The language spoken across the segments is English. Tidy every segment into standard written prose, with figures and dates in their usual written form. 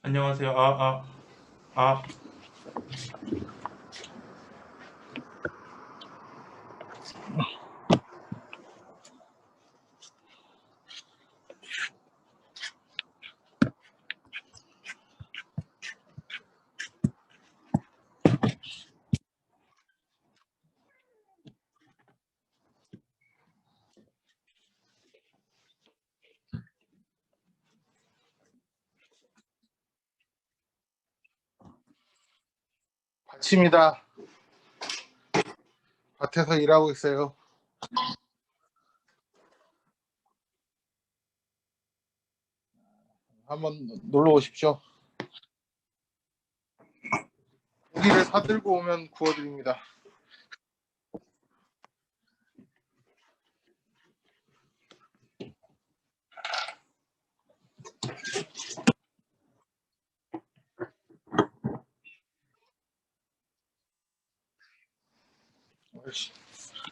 안녕하세요. 아침이다. 밭에서 일하고 있어요. 한번 놀러 오십시오. 고기를 사들고 오면 구워드립니다.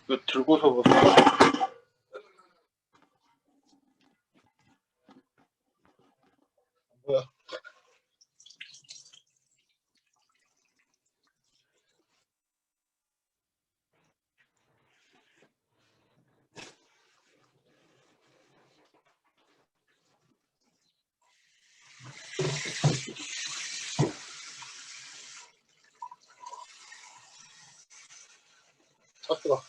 이거 들고서 보세요. 뭐야? 쳤어.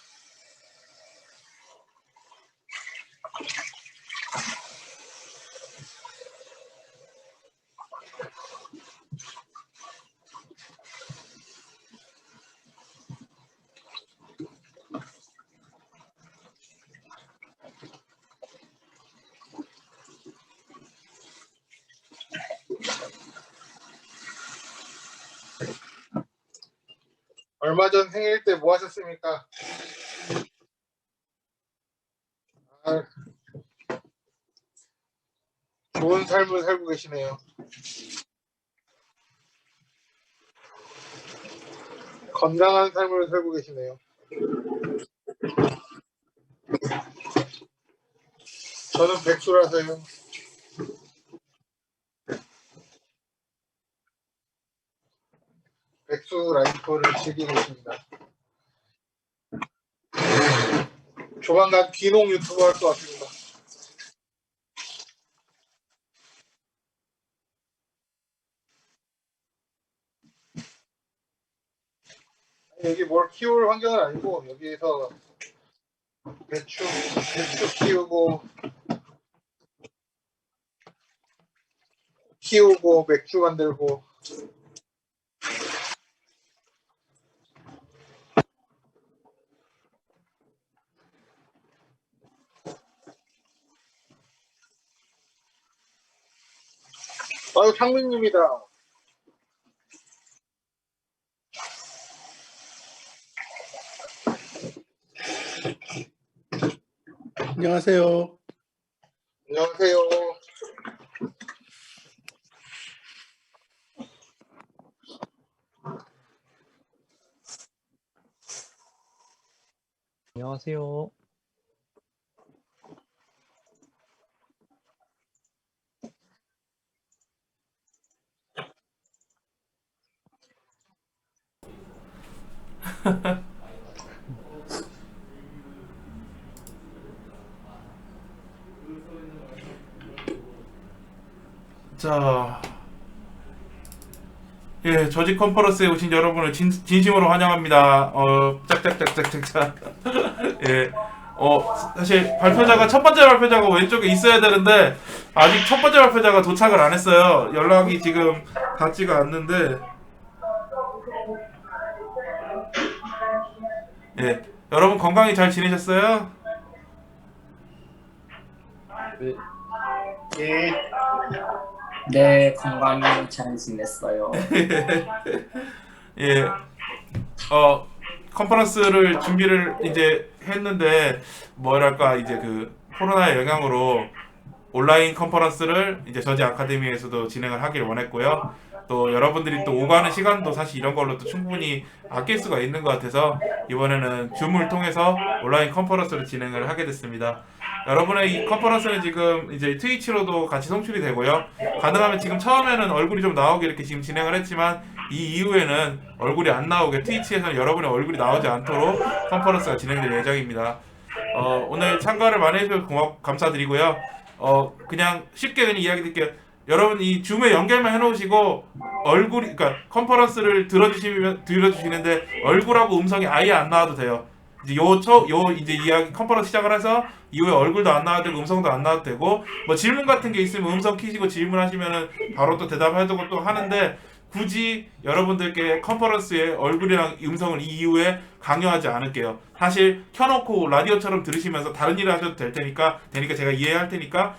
얼마 전 생일 때 뭐 하셨습니까? 좋은 삶을 살고 계시네요. 건강한 삶을 살고 계시네요. 저는 백수라서요. 백수 라이프를 즐기고 있습니다. 조만간 귀농 유튜버 할 것 같습니다. 여기 뭘 키울 환경은 아니고 여기에서 배추 키우고 맥주 만들고. 아유, 창민님이다. 안녕하세요. 안녕하세요. 안녕하세요. 자, 예, 저지 컨퍼런스에 오신 여러분을 진심으로 환영합니다. 짝짝짝짝짝짝. 예, 사실 발표자가 첫 번째 발표자가 왼쪽에 있어야 되는데 아직 첫 번째 발표자가 도착을 안 했어요. 연락이 지금 닿지가 않는데, 예, 여러분 건강히 잘 지내셨어요? 네, 예. 네, 건강히 잘 지냈어요. 예, 컨퍼런스를 준비를 이제 했는데 뭐랄까 이제 그 코로나의 영향으로 온라인 컨퍼런스를 이제 저지 아카데미에서도 진행을 하길 원했고요. 또 여러분들이 또 오가는 시간도 사실 이런 걸로 또 충분히 아낄 수가 있는 것 같아서 이번에는 줌을 통해서 온라인 컨퍼런스를 진행을 하게 됐습니다. 여러분의 이 컨퍼런스는 지금 이제 트위치로도 같이 송출이 되고요. 가능하면 지금 처음에는 얼굴이 좀 나오게 이렇게 지금 진행을 했지만 이 이후에는 얼굴이 안 나오게 트위치에서는 여러분의 얼굴이 나오지 않도록 컨퍼런스가 진행될 예정입니다. 오늘 참가를 많이 해주셔서 감사드리고요. 그냥 쉽게 그냥 이야기 드릴게요. 여러분 이 줌에 연결만 해놓으시고 얼굴이 그러니까 컨퍼런스를 들어주시는데 얼굴하고 음성이 아예 안 나와도 돼요. 이제 이제 이야기 컨퍼런스 시작을 해서 이후에 얼굴도 안 나와도 되고 음성도 안 나와도 되고 뭐 질문 같은 게 있으면 음성 키시고 질문하시면은 바로 또 대답해주고 또 하는데 굳이 여러분들께 컨퍼런스에 얼굴이랑 음성을 이 이후에 강요하지 않을게요. 사실 켜놓고 라디오처럼 들으시면서 다른 일을 하셔도 될 테니까 제가 이해할 테니까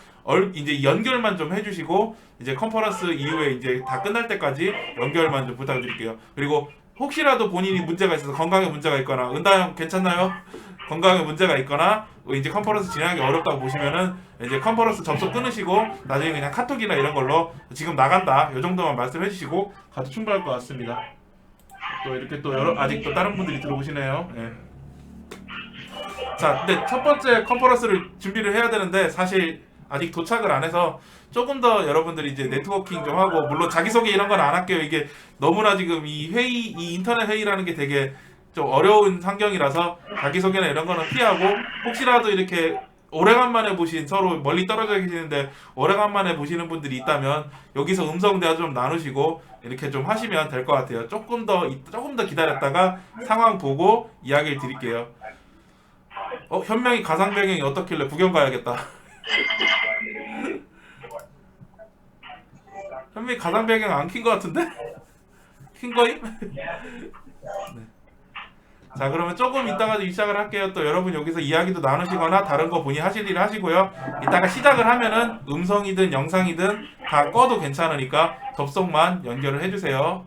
이제 연결만 좀 해주시고 이제 컨퍼런스 이후에 이제 다 끝날 때까지 연결만 좀 부탁드릴게요. 그리고 혹시라도 본인이 문제가 있어서 건강에 문제가 있거나 은다형 괜찮나요? 건강에 문제가 있거나 이제 컨퍼런스 진행하기 어렵다고 보시면은 이제 컨퍼런스 접속 끊으시고 나중에 그냥 카톡이나 이런 걸로 지금 나간다 이 정도만 말씀해 주시고 가도 충분할 것 같습니다. 또 이렇게 또 아직 또 다른 분들이 들어오시네요. 예. 자, 근데 첫 번째 컨퍼런스를 준비를 해야 되는데 사실 아직 도착을 안 해서 조금 더 여러분들이 이제 네트워킹 좀 하고 물론 자기소개 이런 건 안 할게요. 이게 너무나 지금 이 인터넷 회의라는 게 되게 좀 어려운 환경이라서 자기소개나 이런 거는 피하고 혹시라도 이렇게 오래간만에 보신 서로 멀리 떨어져 계시는데 오래간만에 보시는 분들이 있다면 여기서 음성 대화 좀 나누시고 이렇게 좀 하시면 될 것 같아요. 조금 더 기다렸다가 상황 보고 이야기를 드릴게요. 현명이 가상 배경이 어떻길래 구경 가야겠다. 현명이 가상 배경 안 킨 것 같은데? 킨 거임? 네. 자, 그러면 조금 이따가 시작을 할게요. 또 여러분 여기서 이야기도 나누시거나 다른 거 본인 하실 일 하시고요. 이따가 시작을 하면은 음성이든 영상이든 다 꺼도 괜찮으니까 접속만 연결을 해주세요.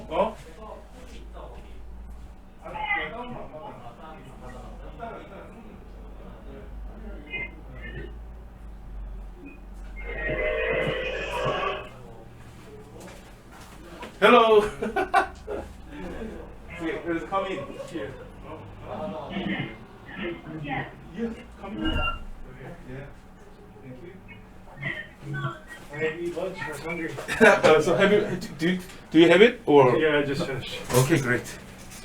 어? 야, 다운로드 안 받아. 이따가 Hello. Please come in here. Yeah, come in. Yeah. Thank you. I need lunch. I was hungry. So have you do you have it or? Yeah, I just finished. Okay, great.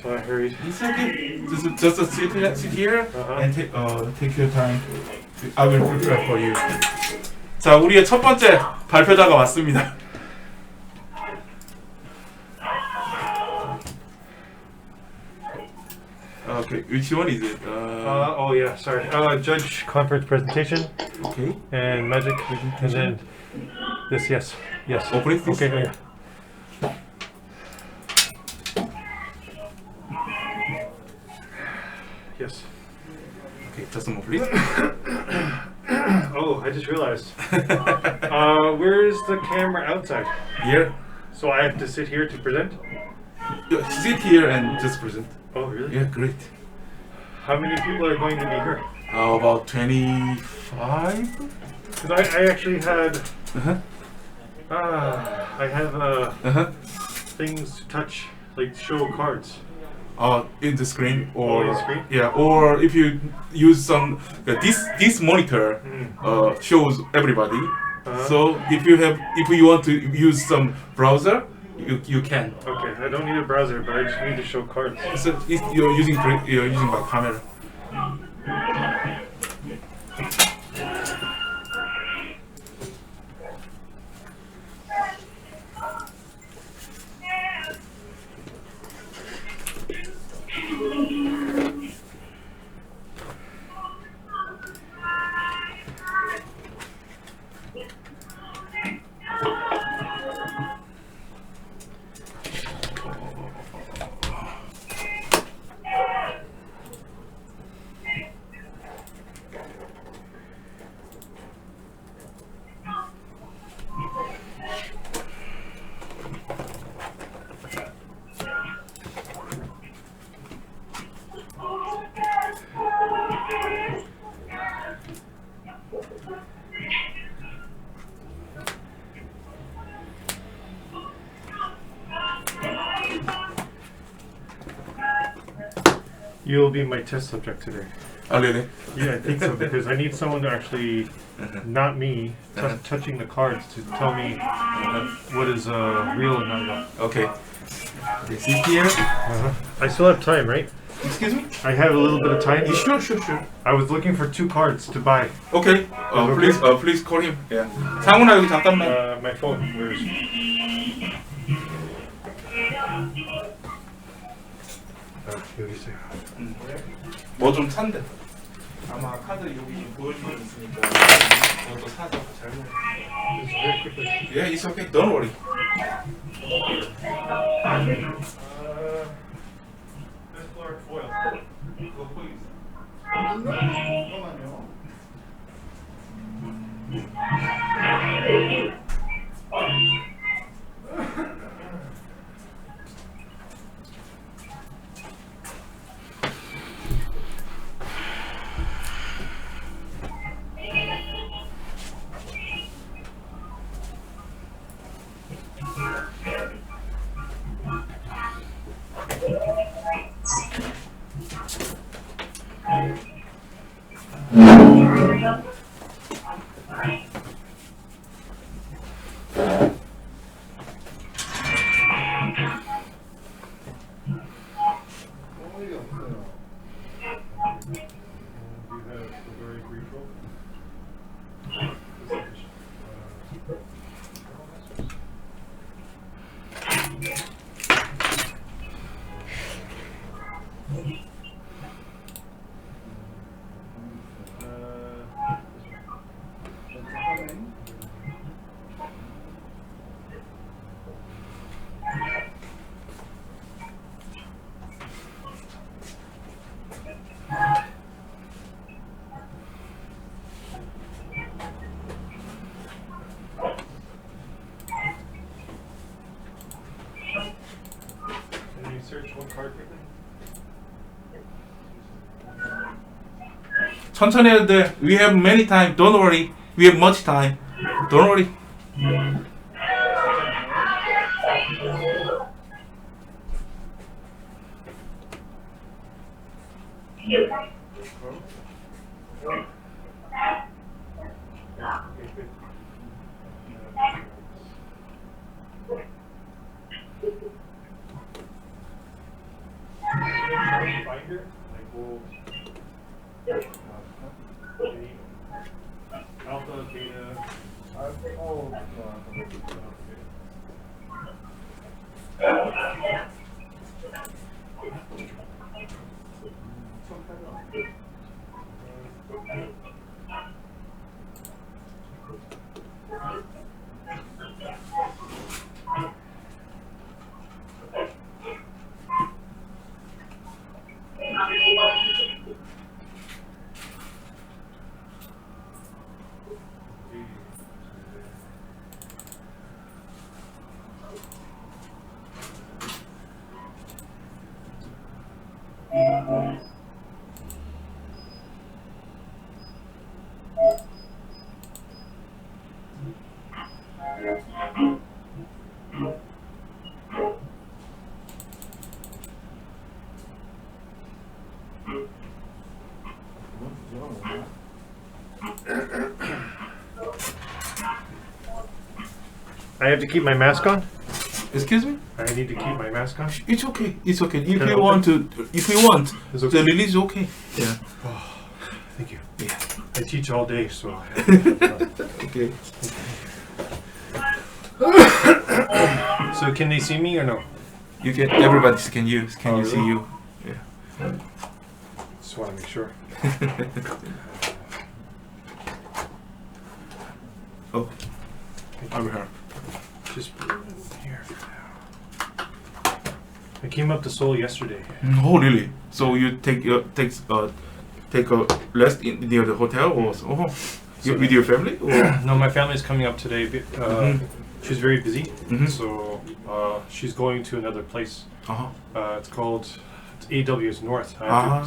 So I hurried. It's okay. Just sit here Uh-huh. and take your time. I will prepare for you. 자, 우리의 첫 번째 발표자가 왔습니다. Okay, which one is it? Oh yeah, sorry. Judge conference presentation Okay. and magic, and then this. Yes. Oh, please. Okay. Yeah. Yes. Okay, just a moment, please. Oh, I just realized. Where's the camera outside? Here. So I have to sit here to present? Sit here and just present. Oh, really? Yeah, great. How many people are going to be here? About 25. Because I actually had, Uh-huh. I have Uh-huh. things to touch, like show cards. In the screen or in the screen? yeah, or if you use some this monitor shows everybody. Uh-huh. So if you want to use some browser, you can. Okay, I don't need a browser, but I just need to show cards. So if you're using my camera. You'll be my test subject today. Oh really? Yeah, I think so, because I need someone to actually, not me, touching the cards to tell me what is real and not real. Okay. Sit here. I still have time, right? Excuse me? I have a little bit of time. Sure. I was looking for 2 cards to buy. Okay. Please call him. Yeah. 상훈아 여기 잠깐만. My phone, where's... 여기 있어요. 뭐 좀 산대. 아마 카드 여기 보여주고 있으니까 뭐또 사서 잘 먹어. Yeah, it's okay. Don't worry. This floor foil. 그거 보이고 있어. 잠깐만요. search one card quickly? 천천히 해도 돼. We have many time. Don't worry. We have much time. Don't worry. Binder, like gold. Alpha, beta. I have to keep my mask on? Excuse me? I need to keep my mask on? It's okay. It's okay. If Can I you want to, It's okay. the release is okay. Yeah. Thank you. Yeah. I teach all day, so I have Okay. So can they see me or no? You can. Everybody can use. Can Oh, you see really? you? Yeah. Just want to make sure. Oh. Over here. Just put it in here for now. I came up to Seoul yesterday. Oh really? So you take a rest near the hotel or so? Oh. With your family? Or? No, my family's coming up today. She's very busy, Mhm. so she's going to another place. Uh-huh. It's called AW's North.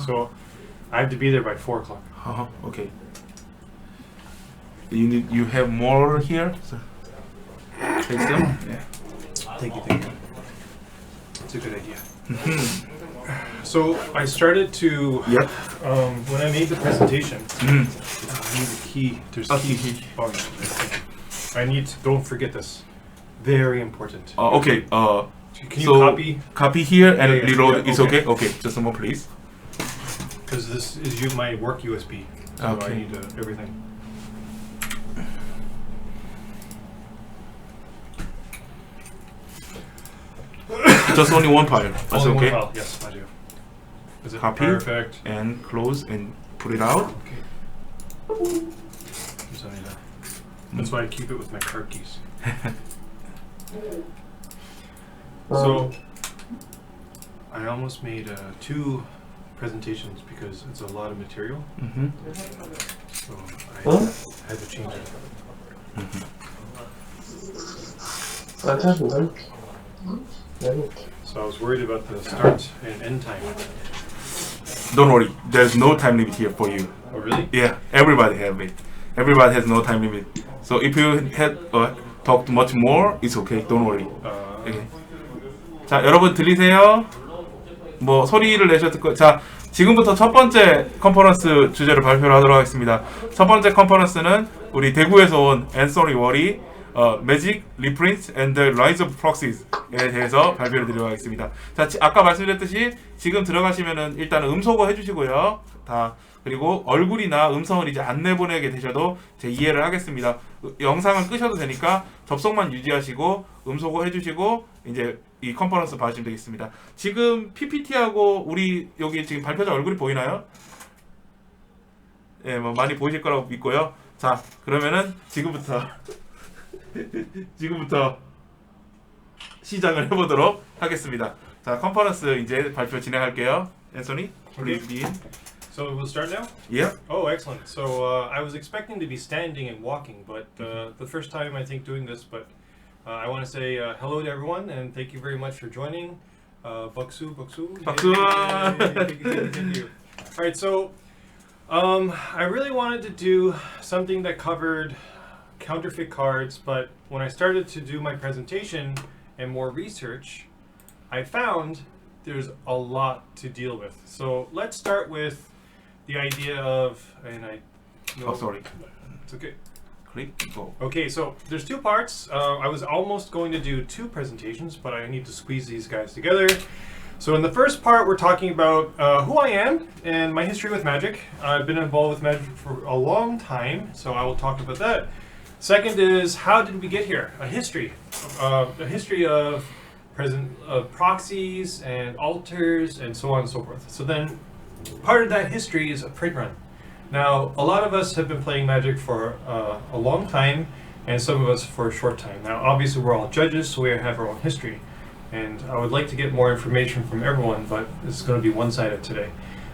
So I have to be there by 4 o'clock. Uh-huh. Okay. You have more here? So take them? Yeah. Thank you, thank you. It's a good idea. So I started to, Yep. when I made the presentation, Mm. I need the key. There's Oh, key. key. Oh, yeah, thank you. I need to, don't forget this. Very important. Okay. Can you so copy? Copy here and Yeah, yeah, reload. yeah, It's okay. okay. Okay. Just a moment, please. Because this is my work USB. So Okay. I need everything. Just only one file. That's Only one okay. file. Yes, I do. Is it Copy. perfect? And close and put it out. Okay. Just only that. That's why I keep it with my card keys. So I almost made 2 presentations because it's a lot of material. Mm-hmm. So I had to change it. So I was worried about the start and end time. Don't worry. There's no time limit here for you. Oh, really? Yeah. Everybody have it. Everybody has no time limit. So if you had talked much more, it's okay. Don't worry. Okay. 자, 여러분 들리세요? 뭐 소리를 내셔도 듣고. 자, 지금부터 첫 번째 컨퍼런스 주제를 발표를 하도록 하겠습니다. 첫 번째 컨퍼런스는 우리 대구에서 온 앤서니 월이 매직, 리프린트 앤드 라이즈 오브 프록시스에 대해서 발표를 드리도록 하겠습니다. 자, 아까 말씀드렸듯이 지금 들어가시면은 일단은 음소거 해주시고요. 다 그리고 얼굴이나 음성을 이제 안 내보내게 되셔도 제 이해를 하겠습니다. 영상은 끄셔도 되니까 접속만 유지하시고 음소거 해주시고 이제 이 컨퍼런스 봐주시면 되겠습니다. 지금 PPT하고 우리 여기 지금 발표자 얼굴이 보이나요? 예, 뭐 많이 보이실 거라고 믿고요. 자, 그러면은 지금부터 시작을 해보도록 하겠습니다. 자, 컨퍼런스 이제 발표 진행할게요. 앤서니, please begin. So we'll start now? Yeah. Oh, excellent. So I was expecting to be standing and walking, but the first time I think doing this, but I want to say hello to everyone and thank you very much for joining. Baksu. 박수. Thank you. All right, so I really wanted to do something that covered counterfeit cards, but when I started to do my presentation and more research, I found there's a lot to deal with. So let's start with the idea of, Oh, sorry. It's okay. Click. Go. Okay, so there's two parts. I was almost going to do two presentations, but I need to squeeze these guys together. So in the first part, we're talking about who I am and my history with Magic. I've been involved with Magic for a long time, so I will talk about that. Second is, how did we get here? A history of proxies and altars and so on and so forth. So then part of that history is a print run. Now, a lot of us have been playing Magic for a long time, and some of us for a short time. Now, obviously, we're all judges, so we have our own history. And I would like to get more information from everyone, but it's going to be one-sided today.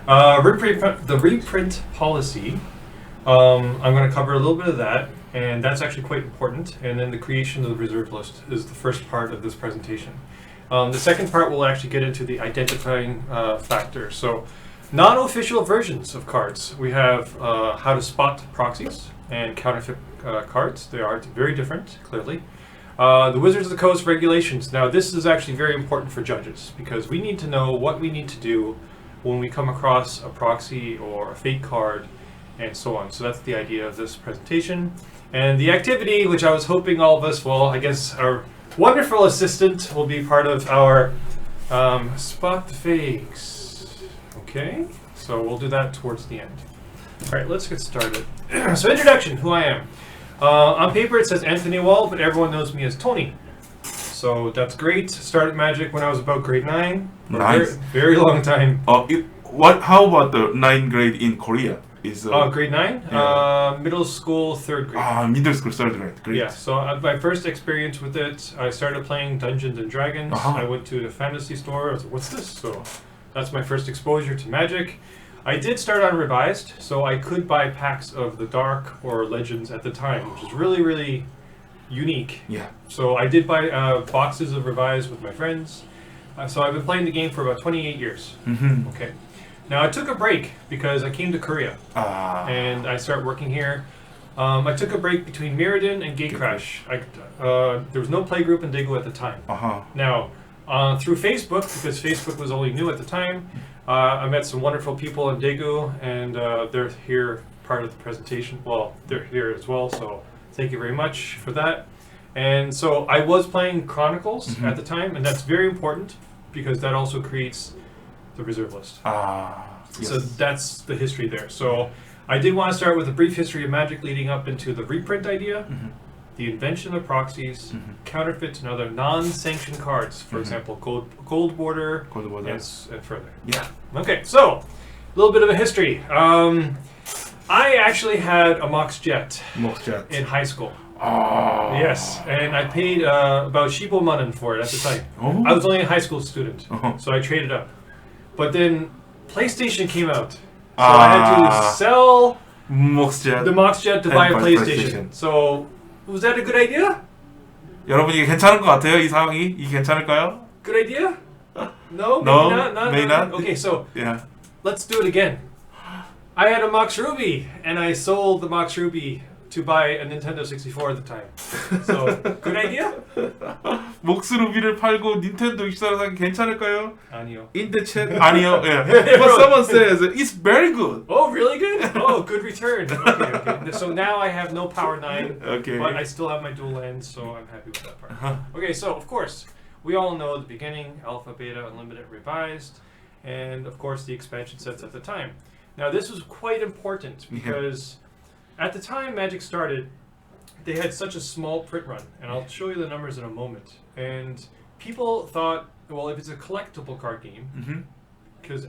The reprint policy, I'm going to cover a little bit of that, and that's actually quite important. And then the creation of the reserve list is the first part of this presentation. The second part will actually get into the identifying factor. So, non-official versions of cards. We have how to spot proxies and counterfeit cards. They are very different, clearly. The Wizards of the Coast regulations. Now, this is actually very important for judges because we need to know what we need to do when we come across a proxy or a fake card and so on. So that's the idea of this presentation. And the activity, which I was hoping all of us, well, I guess our wonderful assistant will be part of our spot the fakes. Okay, so we'll do that towards the end. All right, let's get started. So introduction, who I am. On paper it says Anthony Wall, but everyone knows me as Tony. So that's great. Started Magic when I was about grade 9. Nice. Very long time. How about the 9th grade in Korea? Grade 9? Yeah. Middle school, 3rd grade. Middle school, 3rd grade. Great. Yeah, so my first experience with it, I started playing Dungeons and Dragons. I went to the fantasy store. I was like, what's this? So that's my first exposure to Magic. I did start on Revised, so I could buy packs of the Dark or Legends at the time, which is really, really unique. Yeah. So I did buy boxes of Revised with my friends. So I've been playing the game for about 28 years. Mm-hmm. Okay. Now I took a break because I came to Korea and I started working here. I took a break between Mirrodin and Gatecrash. There was no playgroup in Daegu at the time. Now, through Facebook, because Facebook was only new at the time, I met some wonderful people in Daegu, and they're here part of the presentation. Well, they're here as well, so thank you very much for that. And so I was playing Chronicles at the time, and that's very important because that also creates the reserve list. Yes. So that's the history there. So I did want to start with a brief history of Magic leading up into the reprint idea, the invention of proxies, counterfeits, and other non-sanctioned cards. For example, gold border, and further. Yeah. Okay, so a little bit of a history. I actually had a Mox Jet in high school. Yes, and I paid about 15만 원 for it at the time. I was only a high school student, so I traded up. But then PlayStation came out, so I had to sell the Mox Jet to buy a PlayStation. So was that a good idea? 여러분 이게 괜찮은 것 같아요? 이 상황이? 이게 괜찮을까요? Good idea? No, maybe not. Okay, so let's do it again. I had a Mox Ruby, and I sold the Mox Ruby to buy a Nintendo 64 at the time. So, good idea? 목스 루비를 팔고 닌텐도 64를 사기 괜찮을까요? 아니요. In the chat, 아니요. Yeah. But someone says it's very good. Oh, really good? Oh, good return. Okay. So now I have no Power 9, but I still have my dual lands, so I'm happy with that part. Okay, so of course, we all know the beginning, Alpha, Beta, Unlimited, Revised, and of course the expansion sets at the time. Now this was quite important because at the time Magic started, they had such a small print run, and I'll show you the numbers in a moment. And people thought, well, if it's a collectible card game, because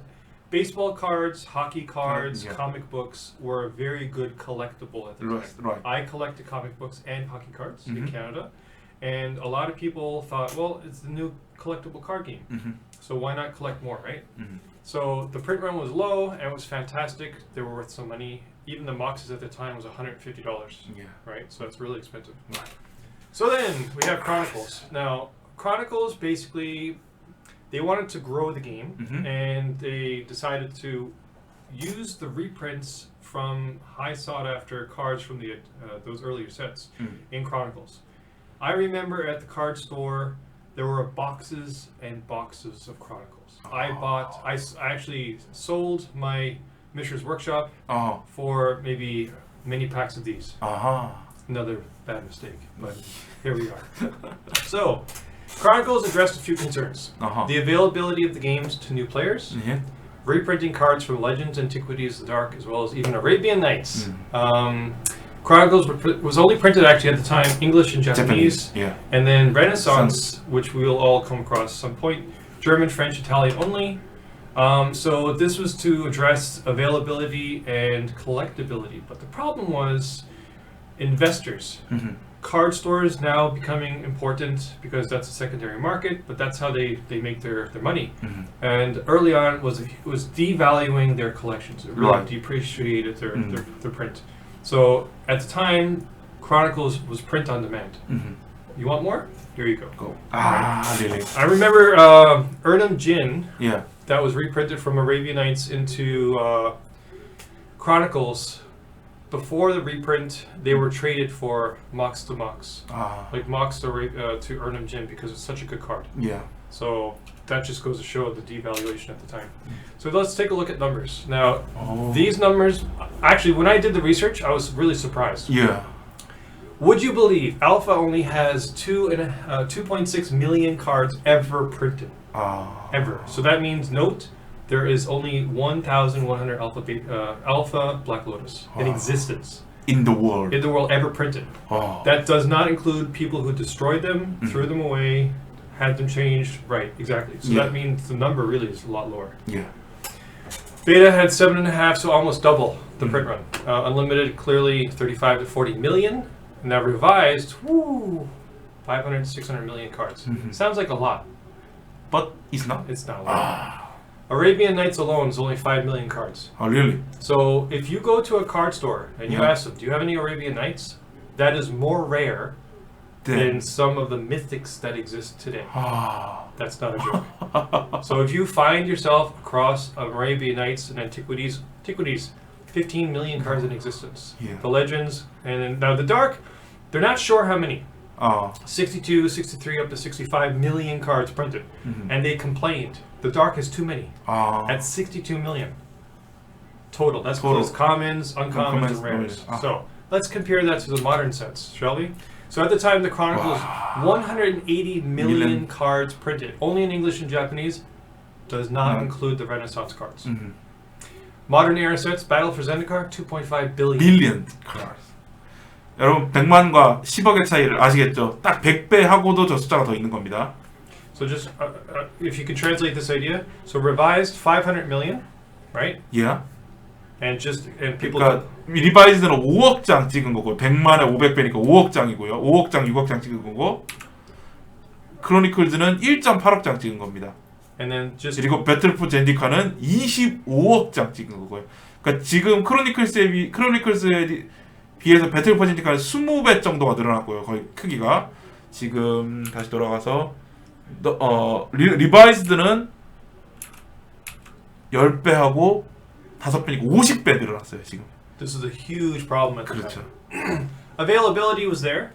baseball cards, hockey cards, comic books were a very good collectible at the time. Right. I collected comic books and hockey cards in Canada, and a lot of people thought, well, it's the new collectible card game, so why not collect more, right? So the print run was low, and it was fantastic. They were worth some money. Even the Moxes at the time was $150, right? So it's really expensive. So then we have Chronicles. Now, Chronicles basically they wanted to grow the game, Mhm. and they decided to use the reprints from high sought-after cards from the those earlier sets in Chronicles. I remember at the card store there were boxes and boxes of Chronicles. I actually sold my Mishra's Workshop for maybe many packs of these. Another bad mistake, but here we are. So, Chronicles addressed a few concerns. The availability of the games to new players, reprinting cards from Legends, Antiquities, the Dark, as well as even Arabian Nights. Chronicles was only printed actually at the time English and Japanese, and then Renaissance, which we'll all come across at some point, German, French, Italian only. So this was to address availability and collectability, but the problem was investors. Card stores now becoming important because that's a secondary market, but that's how they make their money. And early on it was devaluing their collections. It really depreciated their print. So at the time, Chronicles was print on demand. You want more? Here you go. Really? I remember Urnum Jin. That was reprinted from Arabian Nights into Chronicles. Before the reprint, they were traded for Mox to Mox. Like Mox to Urnum Jin because it's such a good card. So that just goes to show the devaluation at the time. So let's take a look at numbers. Now, these numbers, actually, when I did the research, I was really surprised. Would you believe Alpha only has 2.6 million cards ever printed? Ever. So that means, note, there is only 1,100 Alpha Black Lotus in existence. In the world ever printed. That does not include people who destroyed them, threw them away, had them changed. Right, exactly. So that means the number really is a lot lower. Beta had 7.5, so almost double the print run. Unlimited, clearly 35 to 40 million. Now revised, 500 to 600 million cards. Sounds like a lot. But it's not? It's not a lot. Arabian Nights alone is only 5 million cards. Really? So if you go to a card store and you ask them, do you have any Arabian Nights? That is more rare than some of the mythics that exist today. That's not a joke. So if you find yourself across Arabian Nights and Antiquities, 15 million cards in existence. The Legends, and then, now the Dark, they're not sure how many. 62, 63, up to 65 million cards printed. And they complained. The Dark has too many. At 62 million. Total. That's both commons, uncommons, and rares. So let's compare that to the modern sets, shall we? So at the time, the Chronicles, 180 million cards printed. Only in English and Japanese. Does not include the Renaissance cards. Modern era sets, Battle for Zendikar, 2.5 billion. 여러분 100만과 10억의 차이를 아시겠죠? 딱 100배 하고도 저 숫자가 더 있는 겁니다. So just if you could translate this idea, so revised 500 million, right? And people. 그러니까 리바이즈는 5억 장 찍은 거고 100만에 500배니까 5억 장이고요. 5억 장, 6억 장 찍은 거고. 크로니클즈는 1.8억 장 찍은 겁니다. And then just 그리고 배틀 포 젠디카는 25억 장 찍은 거고요. 그러니까 지금 크로니클스에 비해서 배틀 포 젠디카는 20배 정도가 늘어났고요. 거의 크기가. 지금 다시 돌아가서 리바이즈드는 10배 하고 5배니까 50배 늘어났어요, 지금. This is a huge problem at the 그렇죠. time. Availability was there.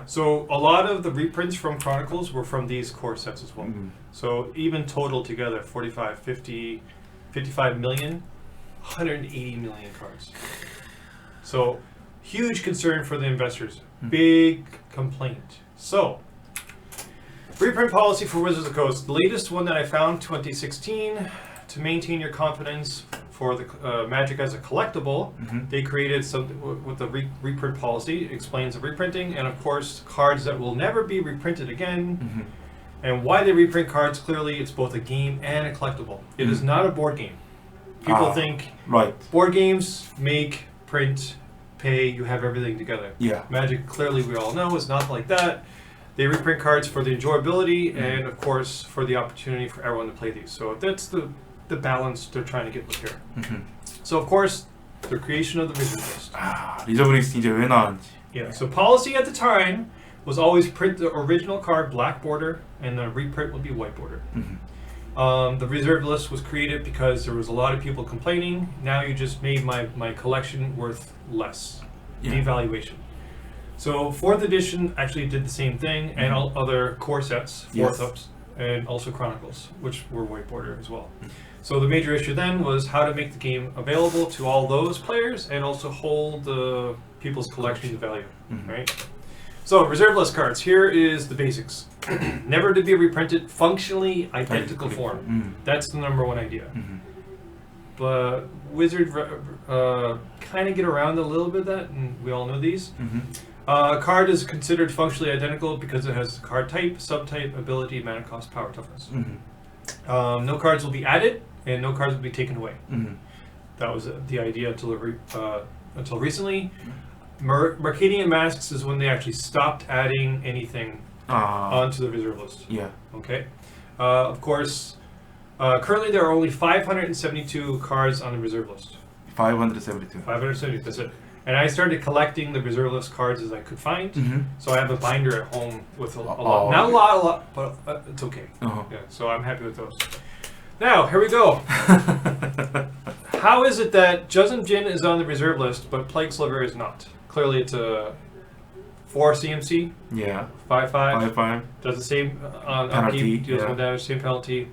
So a lot of the reprints from Chronicles were from these core sets as well. So even total together, 45, 50, 55 million, 180 million cards. So huge concern for the investors. Big complaint. So reprint policy for Wizards of the Coast. The latest one that I found, 2016, to maintain your confidence for the Magic as a collectible, they created something with the reprint policy. It explains the reprinting, and of course cards that will never be reprinted again. And why they reprint cards, clearly it's both a game and a collectible. It is not a board game. People think board games make, print, pay, you have everything together. Magic, clearly we all know, is not like that. They reprint cards for the enjoyability and of course for the opportunity for everyone to play these. So that's the balance they're trying to get with here. So of course, the creation of the Vision List. 리저브닉스 이제 왜 나왔는지. So policy at the time was always print the original card black border and the reprint would be white border. The reserve list was created because there was a lot of people complaining. Now you just made my collection worth less. Yeah. Devaluation. So 4th edition actually did the same thing, and all other core sets, 4th Yes. ups, and also Chronicles, which were whiteboarder as well. So the major issue then was how to make the game available to all those players and also hold the people's collection value, right? So reserve list cards, here is the basics. Never to be reprinted, functionally identical form. That's the #1 idea. But Wizard kind of get around a little bit of that, and we all know these. Card is considered functionally identical because it has card type, subtype, ability, mana cost, power, toughness. No cards will be added, and no cards will be taken away. That was the idea until recently. Mercadian Masks is when they actually stopped adding anything onto the reserve list. Yeah. Okay. Of course, currently there are only 572 cards on the reserve list. 572. 570, that's it. And I started collecting the reserve list cards as I could find. So I have a binder at home with a lot. Not a lot, but it's okay. Yeah, so I'm happy with those. Now, here we go. How is it that Juzum Jin is on the reserve list, but Plague Sliver is not? Clearly it's a 4 CMC, Yeah. 5/5. 5/5. Does the same on Penalty, upkeep, deals yeah. 1 damage, same penalty.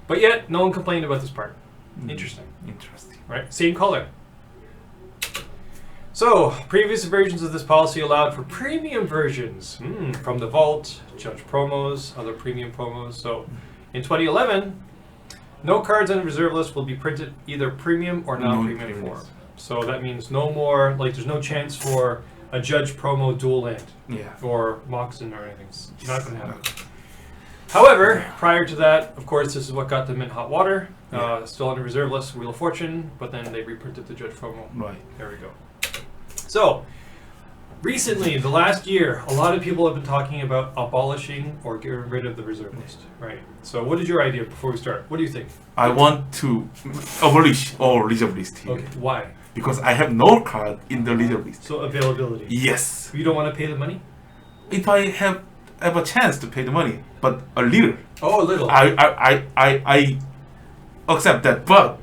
But yet, no one complained about this part. Interesting. Interesting. Right? Same color. So, previous versions of this policy allowed for premium versions from the Vault, Judge promos, other premium promos. So, in 2011, no cards on the reserve list will be printed either premium or non-premium Non-premium. form. So that means no more, like there's no chance for a Judge promo dual land Yeah. or Moxen or anything. It's not going to happen. However, prior to that, of course, this is what got them in hot water. Still on the reserve list, Wheel of Fortune, but then they reprinted the Judge promo. Right. There we go. So, recently, the last year, a lot of people have been talking about abolishing or getting rid of the reserve list, right? So, what is your idea before we start? What do you think? I want to abolish all reserve list here. Okay, why? Because I have no card in the reserve list. So, availability. Yes. You don't want to pay the money? If I have a chance to pay the money, but a little, Oh, a little. I accept that, but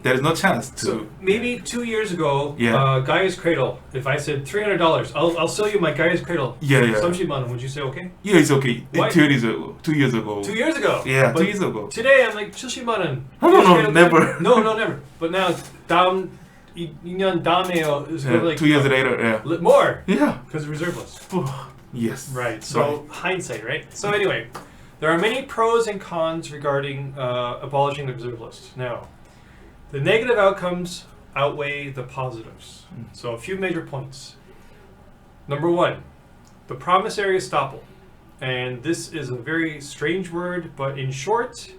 there is no chance to. So maybe 2 years ago, Yeah. Gaia's Cradle. If I said $300, I'll sell you my Gaia's Cradle. Yeah. Some cheap money. Would you say okay? Yeah, it's okay. Why? 2 years ago. 2 years ago. 2 years ago. Yeah, But 2 years ago. Today I'm like Chushimanan. No, never. No, never. But now Dam Inyan Dameo is Yeah, like 2 years later. Yeah. more Yeah. because of reserve list. Yes. Right. So hindsight, right? So anyway, there are many pros and cons regarding abolishing the reserve list. Now, the negative outcomes outweigh the positives. So a few major points. Number 1, the promissory estoppel. And this is a very strange word, but in short,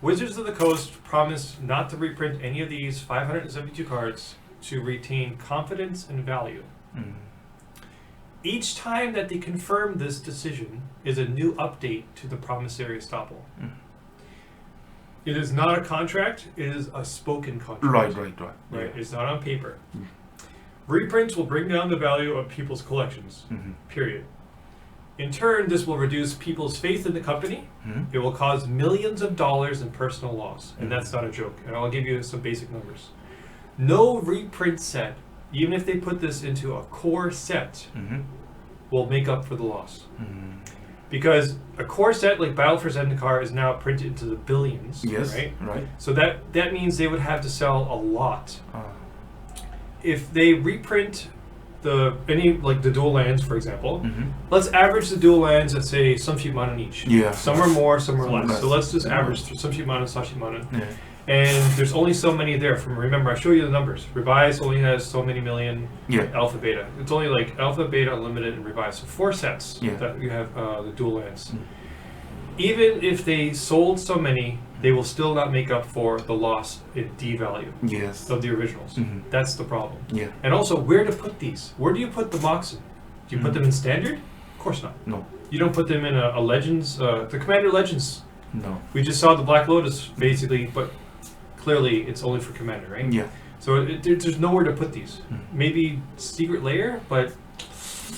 Wizards of the Coast promised not to reprint any of these 572 cards to retain confidence and value. Each time that they confirm this decision is a new update to the promissory estoppel. It is not a contract, it is a spoken contract. Right. Right, it's not on paper. Reprints will bring down the value of people's collections, period. In turn, this will reduce people's faith in the company. It will cause millions of dollars in personal loss, and that's not a joke. And I'll give you some basic numbers. No reprint set, even if they put this into a core set, will make up for the loss. Because a core set like Battle for Zendikar is now printed into the billions, Yes. right? Right. So that means they would have to sell a lot. If they reprint the dual lands, for example, let's average the dual lands at say some Shimanen each. Yeah. Some are more, some are Some less. less. So let's just average some Shimanen, Sashimanen. Yeah. And there's only so many there. Remember, I show you the numbers. Revise only has so many million. Yeah. Alpha, Beta. It's only like Alpha, Beta, Unlimited, and Revise. So 4 sets that you have the dual lands. Even if they sold so many, they will still not make up for the loss in D value Yes. of the originals. That's the problem. Yeah. And also, where to put these? Where do you put the Moxen? Do you put them in Standard? Of course not. No. You don't put them in a Legends. The Commander Legends. No. We just saw the Black Lotus, basically, but clearly it's only for Commander, right? Yeah. So there's nowhere to put these. Maybe Secret Lair, but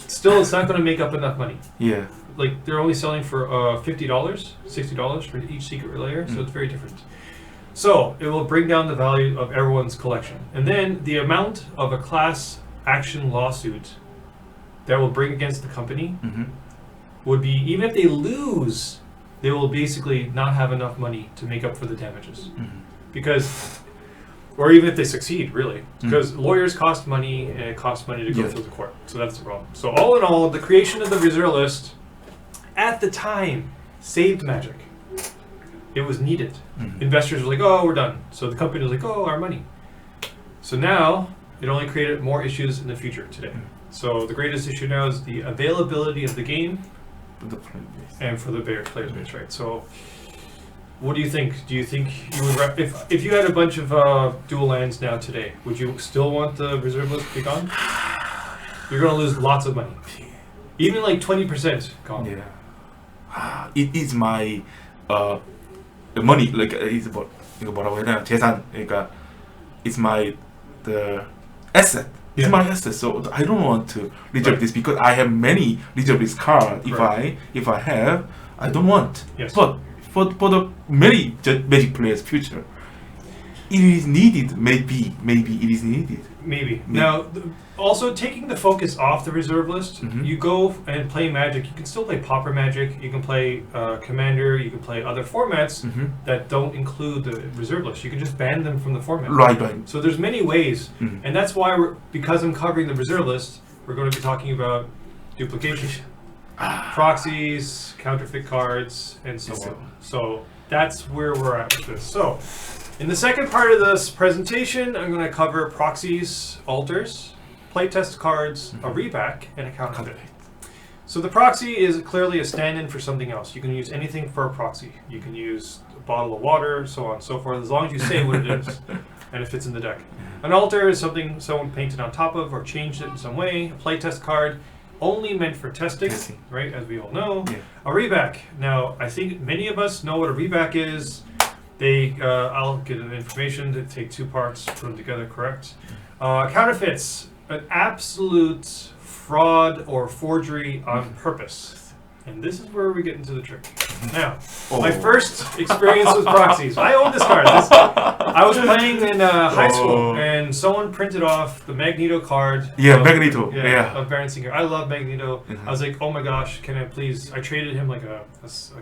still it's not going to make up enough money. Yeah. like they're only selling for $50, $60 for each secret layer, so it's very different. So it will bring down the value of everyone's collection, and then the amount of a class action lawsuit that will bring against the company would be, even if they lose, they will basically not have enough money to make up for the damages, because, or even if they succeed, really, because lawyers cost money and it costs money to go through the court. So that's the problem. So all in all, the creation of the reserve list at the time saved Magic. It was needed. Investors were like, oh, we're done. So the company was like, oh, our money. So now it only created more issues in the future today. So the greatest issue now is the availability of the game and for the players base, right? So what do you think? Do you think you would, if you had a bunch of dual lands now today, would you still want the reserve list to be gone? You're going to lose lots of money. Even like 20% gone. Yeah. It is my the money, like it's about 이거 뭐라고 해야 되나, 재산. 그러니까 it's my the asset. It's my asset. So I don't want to reserve this because I have many reserve this card. If I have, I don't want. Yes. But for the many Magic players' future, it is needed. Maybe it is needed. Maybe. Now, also taking the focus off the reserve list, you go and play Magic. You can still play Pauper Magic. You can play Commander. You can play other formats that don't include the reserve list. You can just ban them from the format. Right. So there's many ways, and that's why because I'm covering the reserve list, we're going to be talking about duplication, proxies, counterfeit cards, and so on. So that's where we're at with this. So in the second part of this presentation, I'm going to cover proxies, alters, playtest cards, a reback, and a counterfeit. So the proxy is clearly a stand-in for something else. You can use anything for a proxy. You can use a bottle of water, so on and so forth, as long as you say what it is and it fits in the deck. An alter is something someone painted on top of or changed it in some way. A playtest card, only meant for testing, right, as we all know. A reback. Now, I think many of us know what a reback is. I'll get the information. They take two parts, put them together, correct? Counterfeits, an absolute fraud or forgery on purpose. And this is where we get into the trick. Now, my first experience with proxies. I own this card. I was playing in high school, and someone printed off the Magneto card. Magneto. Of Baron Singer. I love Magneto. I was like, oh my gosh, can I please? I traded him like a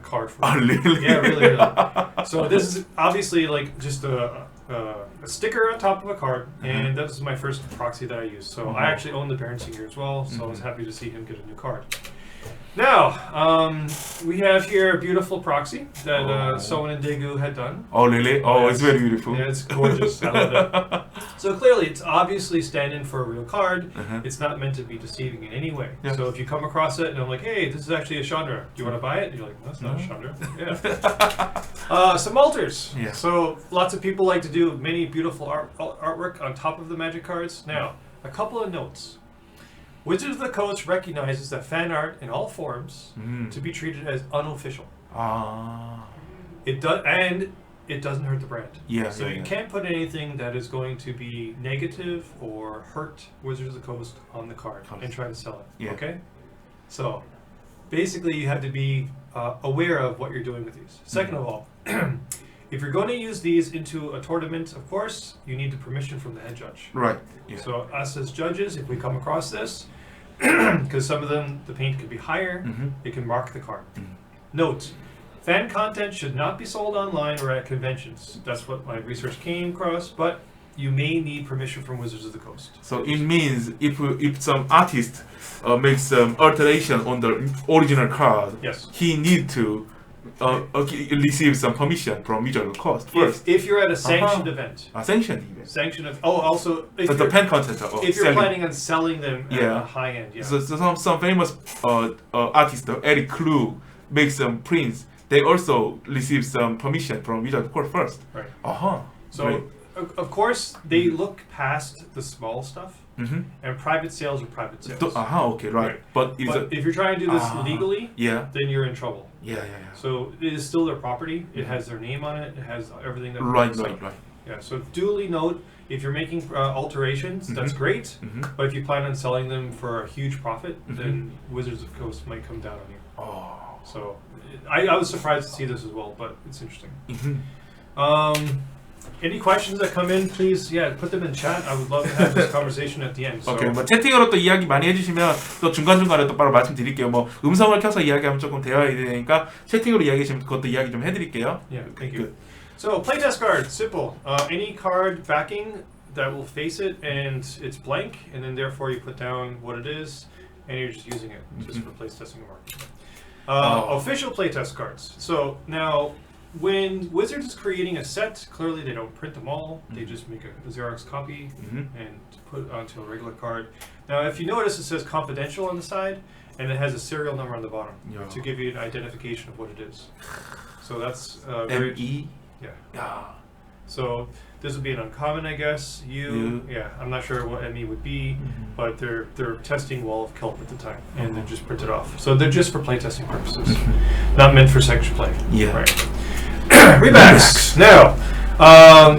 card for him. Really? Yeah, really. So this is obviously like just a sticker on top of a card, and that was my first proxy that I used. So I actually own the Baron Singer as well, so I was happy to see him get a new card. Now, we have here a beautiful proxy that someone in Daegu had done. Oh, really? Oh, it's very beautiful. Yeah, it's gorgeous. I love it. So clearly, it's obviously stand-in for a real card. It's not meant to be deceiving in any way. So if you come across it and I'm like, hey, this is actually a Chandra. Do you want to buy it? And you're like, that's not a Chandra. Yeah. Some alters. So lots of people like to do many beautiful artwork on top of the Magic cards. Now, a couple of notes. Wizards of the Coast recognizes that fan art in all forms to be treated as unofficial. It does, and it doesn't hurt the brand. So you can't put anything that is going to be negative or hurt Wizards of the Coast on the card and try to sell it. Okay? So basically you have to be aware of what you're doing with these. Second of all, if you're going to use these into a tournament, of course, you need the permission from the head judge. Right. So us as judges, if we come across this, because some of them, the paint could be higher, it can mark the card. Note, fan content should not be sold online or at conventions. That's what my research came across, but you may need permission from Wizards of the Coast. So it means if some artist makes some alteration on the original card, he need to receive some permission from Wizards of the Coast first. If you're at a sanctioned event. A sanctioned event. Sanctioned event. Oh, also if the pen content. If you're planning on selling them at a high end. So some famous artist, Eric Klug, makes some prints. They also receive some permission from Wizards of the Coast first. Right. So of course they look past the small stuff. And private sales are private sales. Okay, right. But if you're trying to do this legally, then you're in trouble. So it is still their property. It has their name on it. It has everything that. Right. Yeah. So duly note, if you're making alterations, that's great. But if you plan on selling them for a huge profit, then Wizards of the Coast might come down on you. So I was surprised to see this as well, but it's interesting. Any questions that come in, please, put them in chat. I would love to have this conversation at the end. So. 오케이, 뭐 채팅으로 또 이야기 많이 해주시면 또 중간중간에 또 바로 말씀드릴게요. 뭐 음성을 켜서 이야기하면 조금 대화해야 되니까 채팅으로 이야기하시면 그것도 이야기 좀 해드릴게요. Yeah, thank you. So playtest card, simple. Any card backing that will face it and it's blank, and then therefore you put down what it is, and you're just using it just for playtesting or marketing. Official playtest cards. So now, when Wizards is creating a set, clearly they don't print them all. They just make a Xerox copy and put it onto a regular card. Now, if you notice, it says confidential on the side, and it has a serial number on the bottom to give you an identification of what it is. So that's very... ME? Yeah. So this would be an uncommon, I guess. I'm not sure what ME would be, but they're testing Wall of Kelp at the time, and they're just printed off. So they're just for playtesting purposes, not meant for section play. Yeah. Right. Rebacks. Now,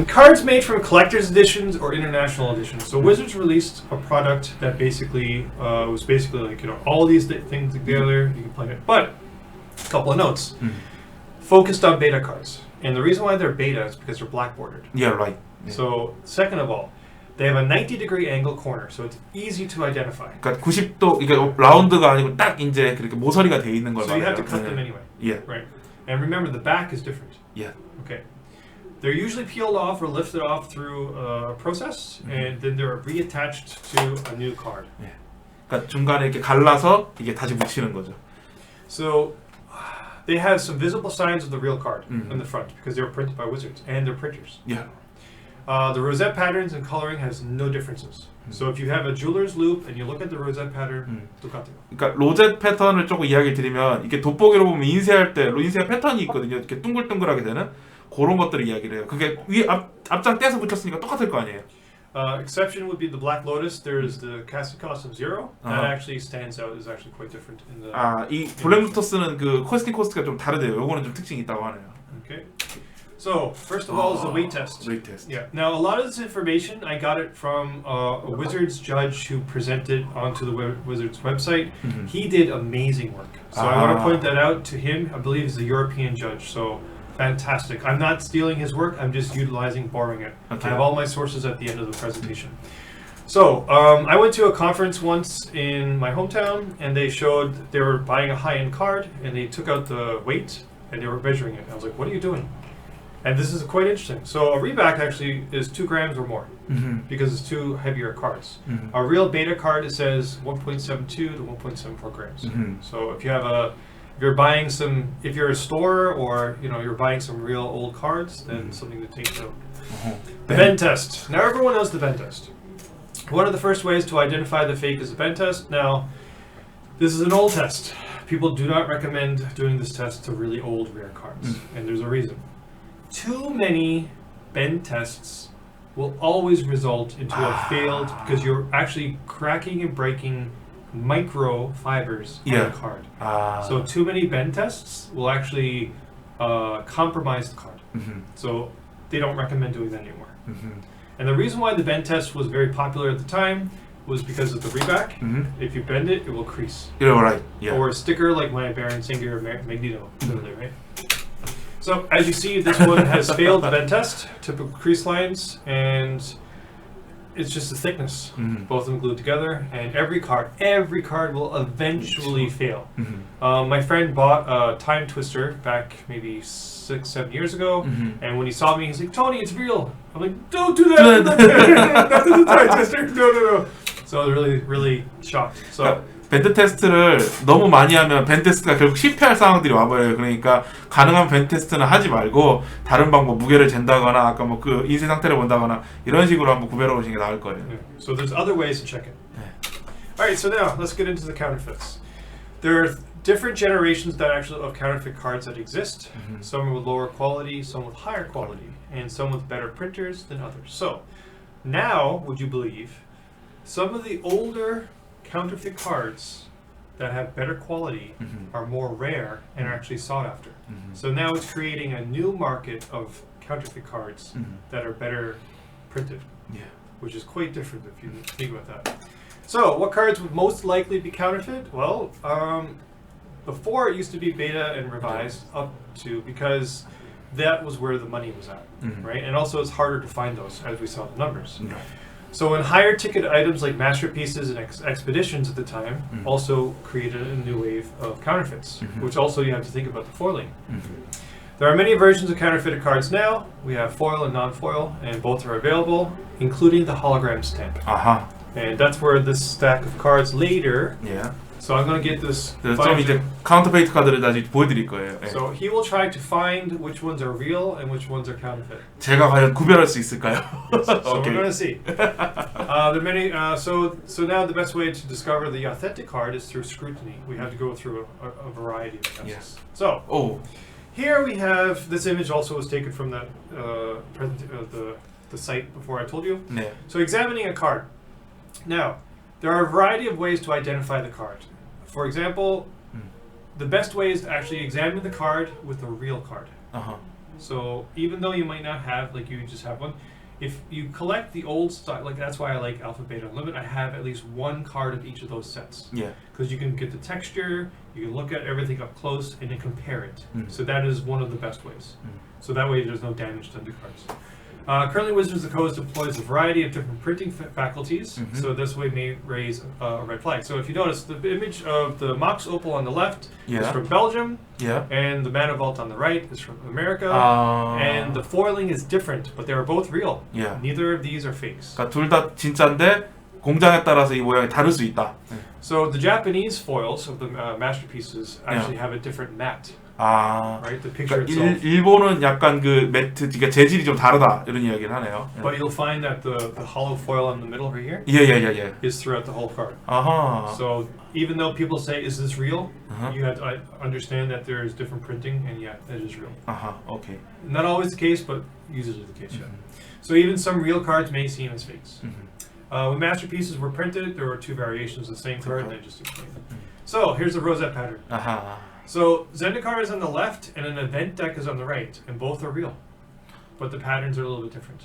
cards made from collector's editions or international editions. So Wizards released a product that basically was like, all these things together, you can play it. But a couple of notes. Focused on beta cards. And the reason why they're beta is because they're black bordered. Yeah, right. Yeah. So second of all, they have a 90-degree angle corner, so it's easy to identify. 그러니까 90도 이게 라운드가 아니고 딱 이제 그렇게 모서리가 돼 있는 걸 So you 말해요. have to cut them anyway. Yeah. Right. And remember, the back is different. Yeah. Okay. They're usually peeled off or lifted off through a process, and then they're reattached to a new card. Yeah. 그러니까 중간에 이렇게 갈라서 이게 다시 붙이는 거죠. So they have some visible signs of the real card in the front because they were printed by Wizards and they're printers. Yeah. The rosette patterns and coloring has no differences. So if you have a jeweler's loop and you look at the rosette pattern, 똑같아요. 그러니까 로젯 패턴을 조금 이야기 드리면 이게 돋보기로 보면 인쇄할 때 인쇄 패턴이 있거든요. 이렇게 둥글둥글하게 되는 그런 것들을 이야기를 해요. 그게 위 앞장 떼서 붙였으니까 똑같을 거 아니에요. Exception would be the Black Lotus. There's the casting cost of 0. That actually stands out. Is actually quite different in the. 이 블랙 로터스는 그 코스팅 코스트가 좀 다르대요. 요거는 좀 특징이 있다고 하네요. Okay. So first of all is the weight test. Weight test. Yeah. Now a lot of this information I got it from a Wizards judge who presented onto the Wizards website. He did amazing work. So I want to point that out to him. I believe he's a European judge. So. Fantastic. I'm not stealing his work. I'm just borrowing it. Okay. I have all my sources at the end of the presentation. So I went to a conference once in my hometown, and they were buying a high-end card, and they took out the weight, and they were measuring it. I was like, what are you doing? And this is quite interesting. So a reback actually is 2 grams or more because it's 2 heavier cards. A real beta card, it says 1.72 to 1.74 grams. So if you have if you're a store or you're buying some real old cards, then something to take note. The bend test. Now everyone knows the bend test. One of the first ways to identify the fake is the bend test. Now, this is an old test. People do not recommend doing this test to really old rare cards, and there's a reason. Too many bend tests will always result into a failed because you're actually cracking and breaking microfibers on the card. So too many bend tests will actually compromise the card. So they don't recommend doing that anymore. And the reason why the bend test was very popular at the time was because of the reback. If you bend it, it will crease. You're right. Yeah. Or a sticker like my Baron Singer Magneto, literally, right? So as you see, this one has failed the bend test, typical crease lines, and it's just the thickness. Both of them glued together, and every card will eventually fail. My friend bought a time twister back maybe 6-7 years ago, and when he saw me, he's like, "Tony, it's real." I'm like, "Don't do that! That is a time twister. No." So I was really shocked. So. 밴드 테스트를 너무 많이 하면 밴드 테스트가 결국 실패할 상황들이 와버려요. 그러니까 가능한 밴드 테스트는 하지 말고 다른 방법, 무게를 잰다거나 아까 뭐 그 인쇄 상태를 본다거나 이런 식으로 한번 구별해 보시는 게 나을 거예요. So there's other ways to check it. Alright, so now let's get into the counterfeits. There are different generations of counterfeit cards that exist. Some with lower quality, some with higher quality, and some with better printers than others. So now, would you believe, some of the older counterfeit cards that have better quality are more rare and are actually sought after. So now it's creating a new market of counterfeit cards that are better printed, which is quite different if you think about that. So what cards would most likely be counterfeit? Well, Before it used to be beta and revised up to because that was where the money was at, right? And also it's harder to find those as we saw the numbers. So when higher ticket items like masterpieces and expeditions at the time also created a new wave of counterfeits, which also you have to think about the foiling. There are many versions of counterfeited cards now. We have foil and non-foil, and both are available, including the hologram stamp. And that's where this stack of cards later. So I'm going to get this. 좀 이제 카운터페이트 카드를 다시 보여드릴 거예요. 예. So he will try to find which ones are real and which ones are counterfeit. 제가 과연 구별할 수 있을까요? So we're going to see. There are many. So now the best way to discover the authentic card is through scrutiny. We have to go through a variety of tests. Yes. So 오. here we have this image. Also was taken from the site before I told you. 네. So examining a card. Now there are a variety of ways to identify the card. For example, the best way is to actually examine the card with a real card. So even though you might not have, like you just have one, if you collect the old style, like that's why I like Alpha, Beta, and Limit, I have at least one card of each of those sets. Yeah. Because you can get the texture, you can look at everything up close, and then compare it. So that is one of the best ways. So that way there's no damage done to cards. Currently, Wizards of the Coast employs a variety of different printing faculties, so this way may raise a red flag. So if you notice, the image of the Mox Opal on the left is from Belgium, and the Mana Vault on the right is from America, and the foiling is different, but they are both real. Neither of these are fakes. 그러니까 둘 다 진짜인데 공장에 따라서 이 모양이 다를 수 있다. So the Japanese foils of the masterpieces actually have a different matte. Right, the picture 그러니까 itself. 일본은 약간 그 매트, 그러니까 재질이 좀 다르다 이런 이야기를 하네요. But you'll find that the hollow foil on the middle right here 예. is throughout the whole card. 아하. So even though people say, "Is this real?" You have to understand that there is different printing, and yeah, it is real. 아하, 오케이. Not always the case, but usually the case. Yeah. So even some real cards may seem as fakes. When masterpieces were printed, there were two variations of the same card, and I just explained it. So here's the rosette pattern. 아하. So Zendikar is on the left, and an event deck is on the right, and both are real, but the patterns are a little bit different.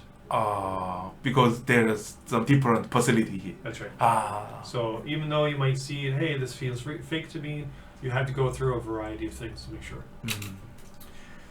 Because there is some different facility here. That's right. 아. So even though you might see, hey, this feels fake to me, you have to go through a variety of things to make sure.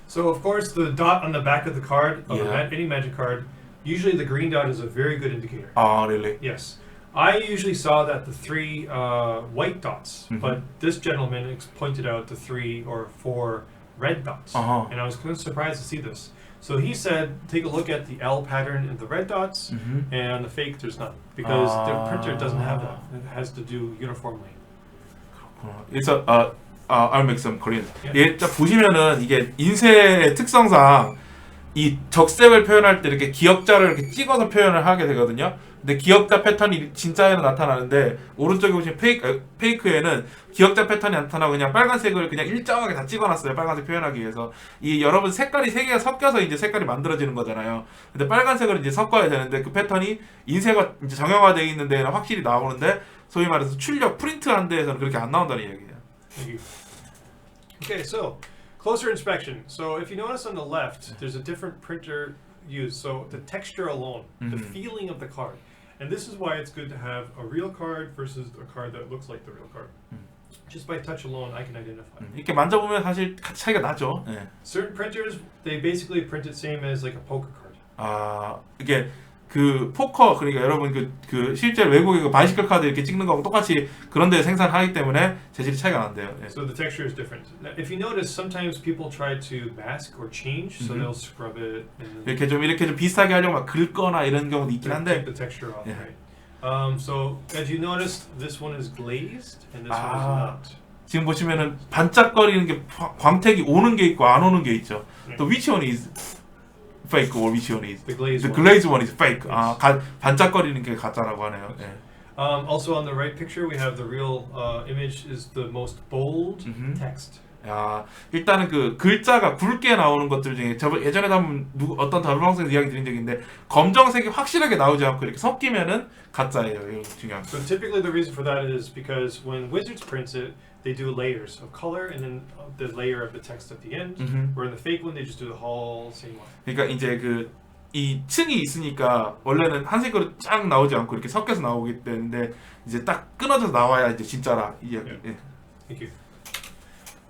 So of course, the dot on the back of the card, of any magic card, usually the green dot is a very good indicator. Really? Yes. I usually saw that the three white dots, but this gentleman pointed out the 3 or 4 red dots, and I was kind of surprised to see this. So he said, take a look at the L pattern in the red dots, and on the fake there's none, because the printer doesn't have that. It has to do uniformly. 그래서 I'll make some Korean. 예, 딱 보시면은 이게 인쇄의 특성상 이 적색을 표현할 때 이렇게 기역자를 이렇게 찍어서 표현을 하게 되거든요. 근데 기역자 패턴이 진짜에는 나타나는데 오른쪽에 보시면 페이크에는 기역자 패턴이 나타나고 그냥 빨간색을 그냥 일정하게 다 찍어놨어요. 빨간색 표현하기 위해서. 이 여러분 색깔이 3개가 섞여서 이제 색깔이 만들어지는 거잖아요. 근데 빨간색을 이제 섞어야 되는데 그 패턴이 인쇄가 이제 정형화되어 있는 데는 확실히 나오는데 소위 말해서 출력 프린트한 데에서는 그렇게 안 나온다는 얘기예요. Okay, so closer inspection. So if you notice on the left, there's a different printer used. So the texture alone, the feeling of the card. And this is why it's good to have a real card versus a card that looks like the real card. Just by touch alone, I can identify. 이렇게 만져보면 사실 차이가 나죠. 예. Certain printers, they basically print it same as like a poker card. 이게 그 포커, 그러니까 여러분 그 실제 외국의 그 바이시클 카드 이렇게 찍는 거하고 똑같이 그런 데 생산하기 때문에 재질이 차이가 난대요. 예. So the texture is different. Now, if you notice, sometimes people try to mask or change, so they'll scrub it. And 이렇게 좀 비슷하게 하려고 막 긁거나 이런 경우도 있긴 한데. take the texture off, Yeah. right? So as you noticed, this one is glazed and this one is not. 지금 보시면은 반짝거리는 게 광택이 오는 게 있고 안 오는 게 있죠. Yeah. 또 which one is fake or which one is The glazed the one. glazed one is fake. Yes. 반짝거리는 게 가짜라고 하네요. 예. Also on the right picture, we have the real image is the most bold text. 야, 일단은 그 글자가 굵게 나오는 것들 중에 예전에도 한번 어떤 다른 방송에서 이야기 드린 적이 있는데 검정색이 확실하게 나오지 않고 이렇게 섞이면은 가짜예요. 이거 중요한 거. So typically the reason for that is because when Wizards prints it, they do layers of color and then the layer of the text at the end. Where in the fake one, they just do the whole same one. 그러니까 이제 이 층이 있으니까 원래는 한 색으로 쫙 나오지 않고 이렇게 섞여서 나오기 때문에 이제 딱 끊어져서 나와야 이제 진짜라 이 이야기. Yeah. 예. Thank you.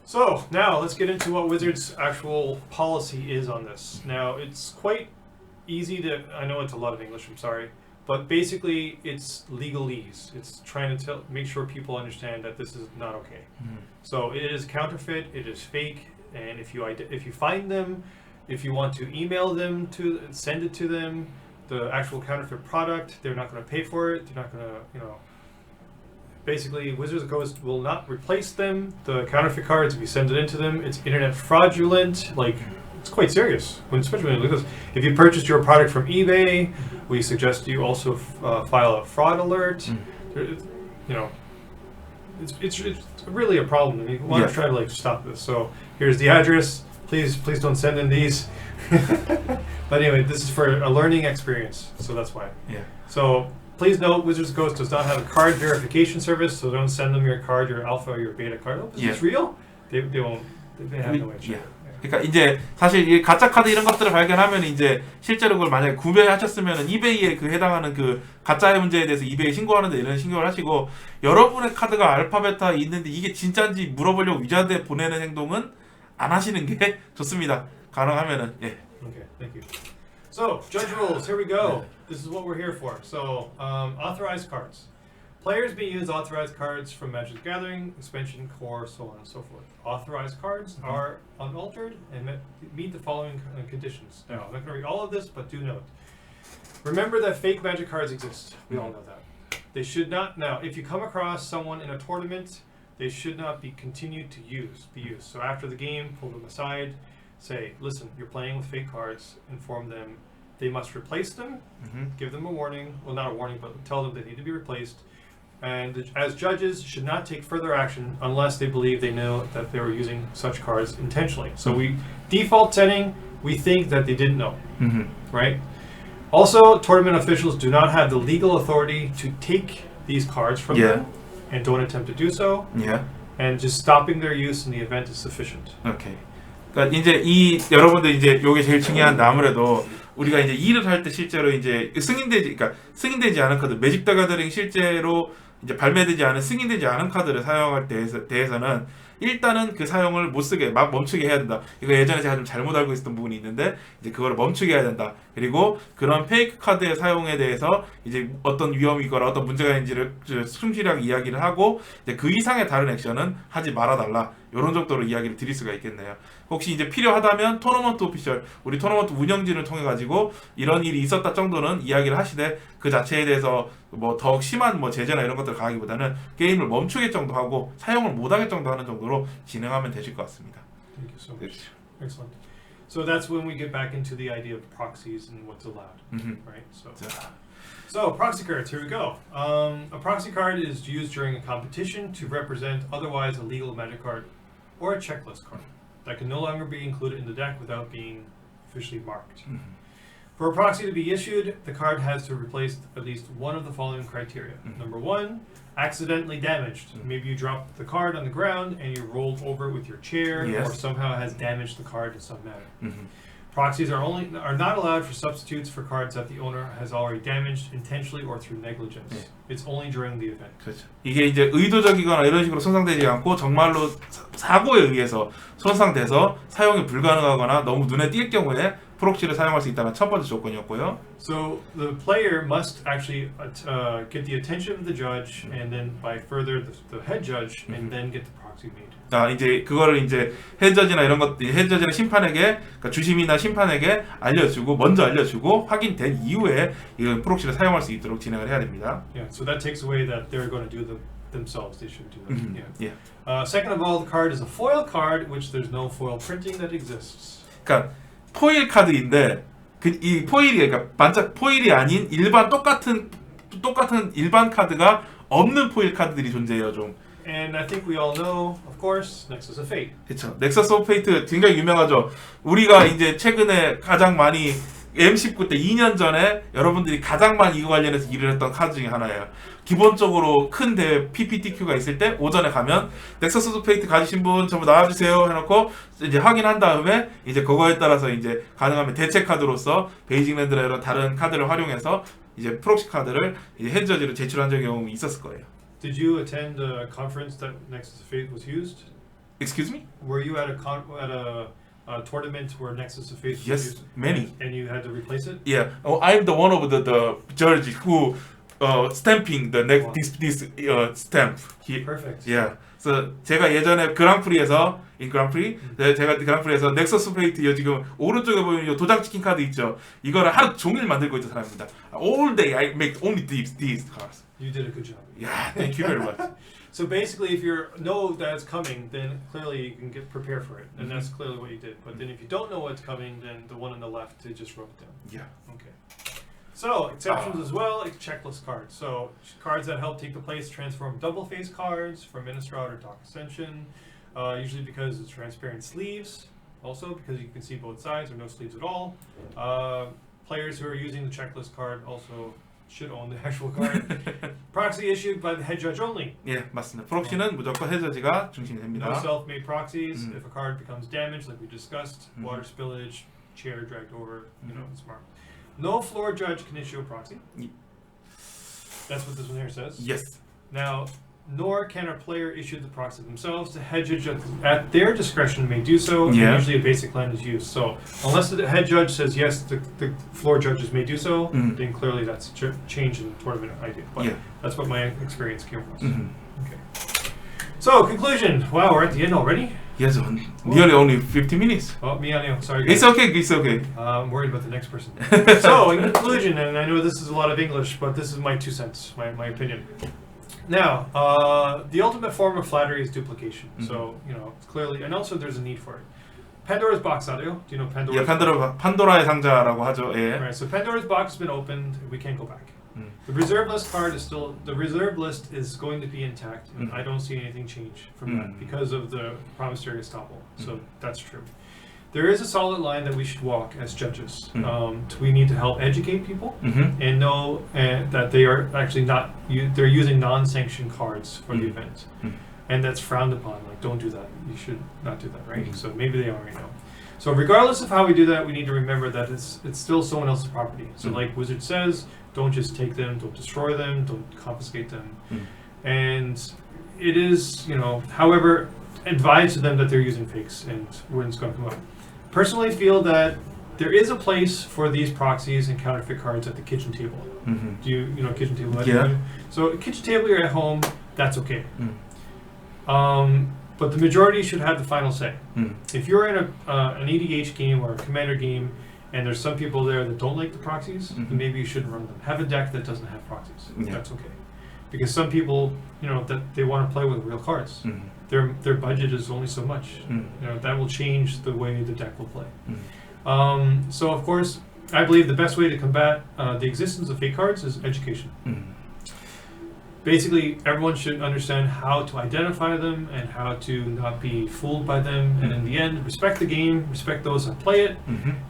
So now let's get into what Wizards' actual policy is on this. Now it's quite easy to, I know it's a lot of English, I'm sorry, but basically it's legalese. It's trying to make sure people understand that this is not okay. So it is counterfeit, it is fake, and if you find them, if you want to email them to send it to them, the actual counterfeit product, they're not going to pay for it. They're not going to, basically Wizards of the Coast will not replace them. The counterfeit cards, if you send it into them, it's internet fraudulent. Like, it's quite serious. Especially when you look at this. If you purchased your product from eBay, we suggest you also file a fraud alert. It's really a problem. You want to try to stop this. So here's the address. Please don't send in these. But anyway, this is for a learning experience, so that's why. Yeah. So please note, Wizards of the Coast does not have a card verification service, so don't send them your card, your alpha, or your beta card. Oh, is this real? They won't. They have no way. 그러니까 이제 사실 이 가짜 카드 이런 것들을 발견하면 이제 실제로 그걸 만약에 구매하셨으면 이베이에 그 해당하는 그 가짜의 문제에 대해서 이베이에 신고하는데 이런 신고를 하시고 여러분의 카드가 알파 베타 있는데 이게 진짜인지 물어보려고 위자드에 보내는 행동은 안 하시는 게 좋습니다. 가능하면은 예. Okay, thank you. So, judge rules, here we go. This is what we're here for. So, authorized cards. Players may use authorized cards from Magic the Gathering, expansion, core, so on and so forth. Authorized cards are unaltered and meet the following conditions. Now, I'm not going to read all of this, but do note. Remember that fake Magic cards exist. We all know that. They should not. Now, if you come across someone in a tournament, they should not be continued to be used. So after the game, pull them aside, say, listen, you're playing with fake cards, inform them they must replace them, give them a warning, well, not a warning, but tell them they need to be replaced. And as judges, should not take further action unless they believe they know that they were using such cards intentionally. So we default setting, we think that they didn't know, right? Also, tournament officials do not have the legal authority to take these cards from them, and don't attempt to do so. And just stopping their use in the event is sufficient. Okay. 그러니까 이제 여러분들 이제 요게 제일 중요한데 아무래도 우리가 이제 일을 할 때 실제로 이제 승인되지 않은 카드, 매직 더 가더링 실제로 이제 발매되지 않은 승인되지 않은 카드를 사용할 대해서는 일단은 그 사용을 못 쓰게 막 멈추게 해야 된다. 이거 예전에 제가 좀 잘못 알고 있었던 부분이 있는데 이제 그거를 멈추게 해야 된다. 그리고 그런 페이크 카드의 사용에 대해서 이제 어떤 위험이 있거나 어떤 문제가 있는지를 충실하게 이야기를 하고 이제 그 이상의 다른 액션은 하지 말아달라. 이런 정도로 이야기를 드릴 수가 있겠네요. 혹시 이제 필요하다면 토너먼트 오피셜, 우리 토너먼트 운영진을 통해 가지고 이런 일이 있었다 정도는 이야기를 하시되 그 자체에 대해서 뭐 더욱 심한 뭐 제재나 이런 것들을 가하기보다는 게임을 멈추게 정도 하고 사용을 못하게 정도 하는 정도로 진행하면 되실 것 같습니다. Thank you so much. Excellent. So that's when we get back into the idea of proxies and what's allowed, right? So proxy cards, here we go. A proxy card is used during a competition to represent otherwise a legal Magic card or a checklist card that can no longer be included in the deck without being officially marked. For a proxy to be issued, the card has to replace at least one of the following criteria. Number one, accidentally damaged. Maybe you dropped the card on the ground and you rolled over with your chair, or somehow has damaged the card in some manner. Proxies are not allowed for substitutes for cards that the owner has already damaged intentionally or through negligence. It's only during the event. 그렇죠. 이게 이제 의도적이거나 이런 식으로 손상되지 않고 정말로 사고에 의해서 손상돼서 사용이 불가능하거나 너무 눈에 띌 경우에 프록시를 사용할 수 있다는 첫 번째 조건이었고요. So the player must actually get the attention of the judge, and then by further the head judge, and then get the proxy made. 이제 그거를 이제 헤드저지나 이런 것, 헤드저지나 심판에게, 그러니까 주심이나 심판에게 먼저 알려주고 확인된 이후에 이 프록시를 사용할 수 있도록 진행을 해야 됩니다. Yeah, so that takes away that they're going to do themselves. They should do that. Second of all, the card is a foil card, which there's no foil printing that exists. 그러니까 포일 카드인데 이 포일이 그러니까 반짝 포일이 아닌 일반 똑같은 일반 카드가 없는 포일 카드들이 존재해요, 좀. And I think we all know, of course, Nexus of Fate. 그렇죠. 넥서스 오브 페이트 굉장히 유명하죠. 우리가 이제 최근에 가장 많이 M19 때 2년 전에 여러분들이 가장 많이 이거 관련해서 일을 했던 카드 중에 하나예요. 기본적으로 큰 대회 PPTQ가 있을 때 오전에 가면 넥서스 오브 페이트 가지신 분 전부 나와주세요 해놓고 이제 확인한 다음에 이제 그거에 따라서 이제 가능하면 대체 카드로서 베이징랜드나 이런 다른 카드를 활용해서 이제 프록시 카드를 이제 헤드저지로 제출한 적이 있었을 거예요. Did you attend a conference that Nexus of Fate was used? Excuse me? Were you at a tournament where Nexus of Faith was Yes, used, many. and you had to replace it? Yeah. I'm the one of the judge who stamping the this stamp. Perfect. Yeah. 그래서 제가 예전에 그랑프리에서 제가 그랑프리에서 넥서스 페이트 지금 오른쪽에 보이는 이 도장 찍힌 카드 있죠. 이거를 하루 종일 만들고 있는 사람입니다. All day I make only these cards. You did a good job. Yeah, thank you very much. So basically, if you know that it's coming, then clearly you can get prepared for it, and that's clearly what you did. But then if you don't know what's coming, then the one on the left, they just wrote it down. Yeah. Okay. So exceptions as well, like checklist cards. So cards that help take the place transform double face cards from Ministraut or Dock Ascension, usually because it's transparent sleeves. Also because you can see both sides or no sleeves at all. Players who are using the checklist card also should own the actual card. Proxy issued by the head judge only. 예, 맞습니다. 프록시는 무조건 해저지가 중심이 됩니다. No self-made proxies. If a card becomes damaged, like we discussed, water spillage, chair dragged over, it's marked. No floor judge can issue a proxy. That's what this one here says. Yes. Now, nor can a player issue the proxy themselves. The head judge at their discretion may do so. Yeah. And usually a basic land is used. So unless the head judge says yes, the floor judges may do so, then clearly that's a change in the tournament idea. But that's what my experience came from. Okay. So conclusion. Wow, we're at the end already. Yes, nearly only 50 minutes. Oh, 미안해요. Sorry, guys. It's okay. I'm worried about the next person. So, in conclusion, and I know this is a lot of English, but this is my 2 cents, my opinion. Now, the ultimate form of flattery is duplication. So, clearly, and also there's a need for it. Pandora's box, Adio. Do you know Pandora's 예, 판도라의 상자라고 하죠. 예. Alright, so Pandora's box has been opened. We can't go back. The reserve list card is still, the reserve list is going to be intact, and I don't see anything change from that because of the promissory estoppel. So that's true. There is a solid line that we should walk as judges. We need to help educate people and know that they are actually not, they're using non-sanctioned cards for the event. And that's frowned upon. Like, don't do that. You should not do that, right? So maybe they are right now. So regardless of how we do that, we need to remember that it's still someone else's property. So like Wizard says, don't just take them, don't destroy them, don't confiscate them. And it is, however, advise to them that they're using fakes and when it's going to come up. Personally feel that there is a place for these proxies and counterfeit cards at the kitchen table. Do you know kitchen table? Yeah. So kitchen table, you're at home, that's okay. But the majority should have the final say. If you're in an EDH game or a commander game, and there's some people there that don't like the proxies, then maybe you shouldn't run them. Have a deck that doesn't have proxies. That's okay, because some people, that they want to play with real cards. Their budget is only so much. That will change the way the deck will play. So of course, I believe the best way to combat the existence of fake cards is education. Basically, everyone should understand how to identify them and how to not be fooled by them. And in the end, respect the game, respect those that play it,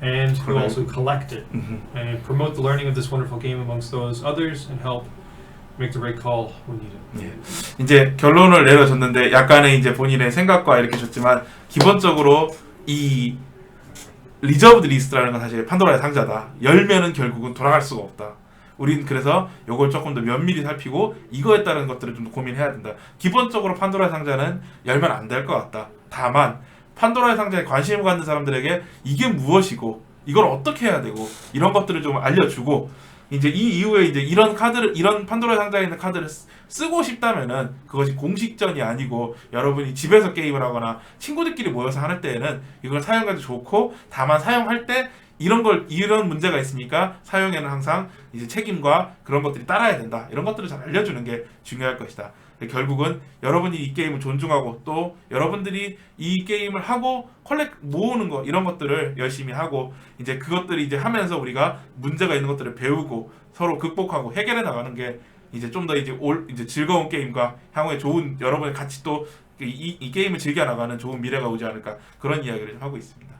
and who also collect it. And promote the learning of this wonderful game amongst those others and help make the right call when needed. 예. 이제 결론을 내려줬는데 약간의 이제 본인의 생각과 이렇게 줬지만 기본적으로 이 리저브드 리스트라는 건 사실 판도라의 상자다. 열면은 결국은 돌아갈 수가 없다. 우린 그래서 요걸 조금 더 면밀히 살피고 이거에 따른 것들을 좀 더 고민해야 된다. 기본적으로 판도라의 상자는 열면 안 될 것 같다. 다만 판도라의 상자에 관심을 갖는 사람들에게 이게 무엇이고 이걸 어떻게 해야 되고 이런 것들을 좀 알려주고 이제 이 이후에 이제 이런 판도라의 상자에 있는 카드를 쓰고 싶다면은 그것이 공식전이 아니고 여러분이 집에서 게임을 하거나 친구들끼리 모여서 하는 때에는 이걸 사용해도 좋고 다만 사용할 때 이런 문제가 있으니까 사용에는 항상 이제 책임과 그런 것들이 따라야 된다. 이런 것들을 잘 알려주는 게 중요할 것이다. 결국은 여러분이 이 게임을 존중하고 또 여러분들이 이 게임을 하고 모으는 거 이런 것들을 열심히 하고 이제 그것들이 이제 하면서 우리가 문제가 있는 것들을 배우고 서로 극복하고 해결해 나가는 게 이제 좀 더 이제 즐거운 게임과 향후에 좋은 여러분이 같이 또 이 게임을 즐겨 나가는 좋은 미래가 오지 않을까 그런 이야기를 좀 하고 있습니다.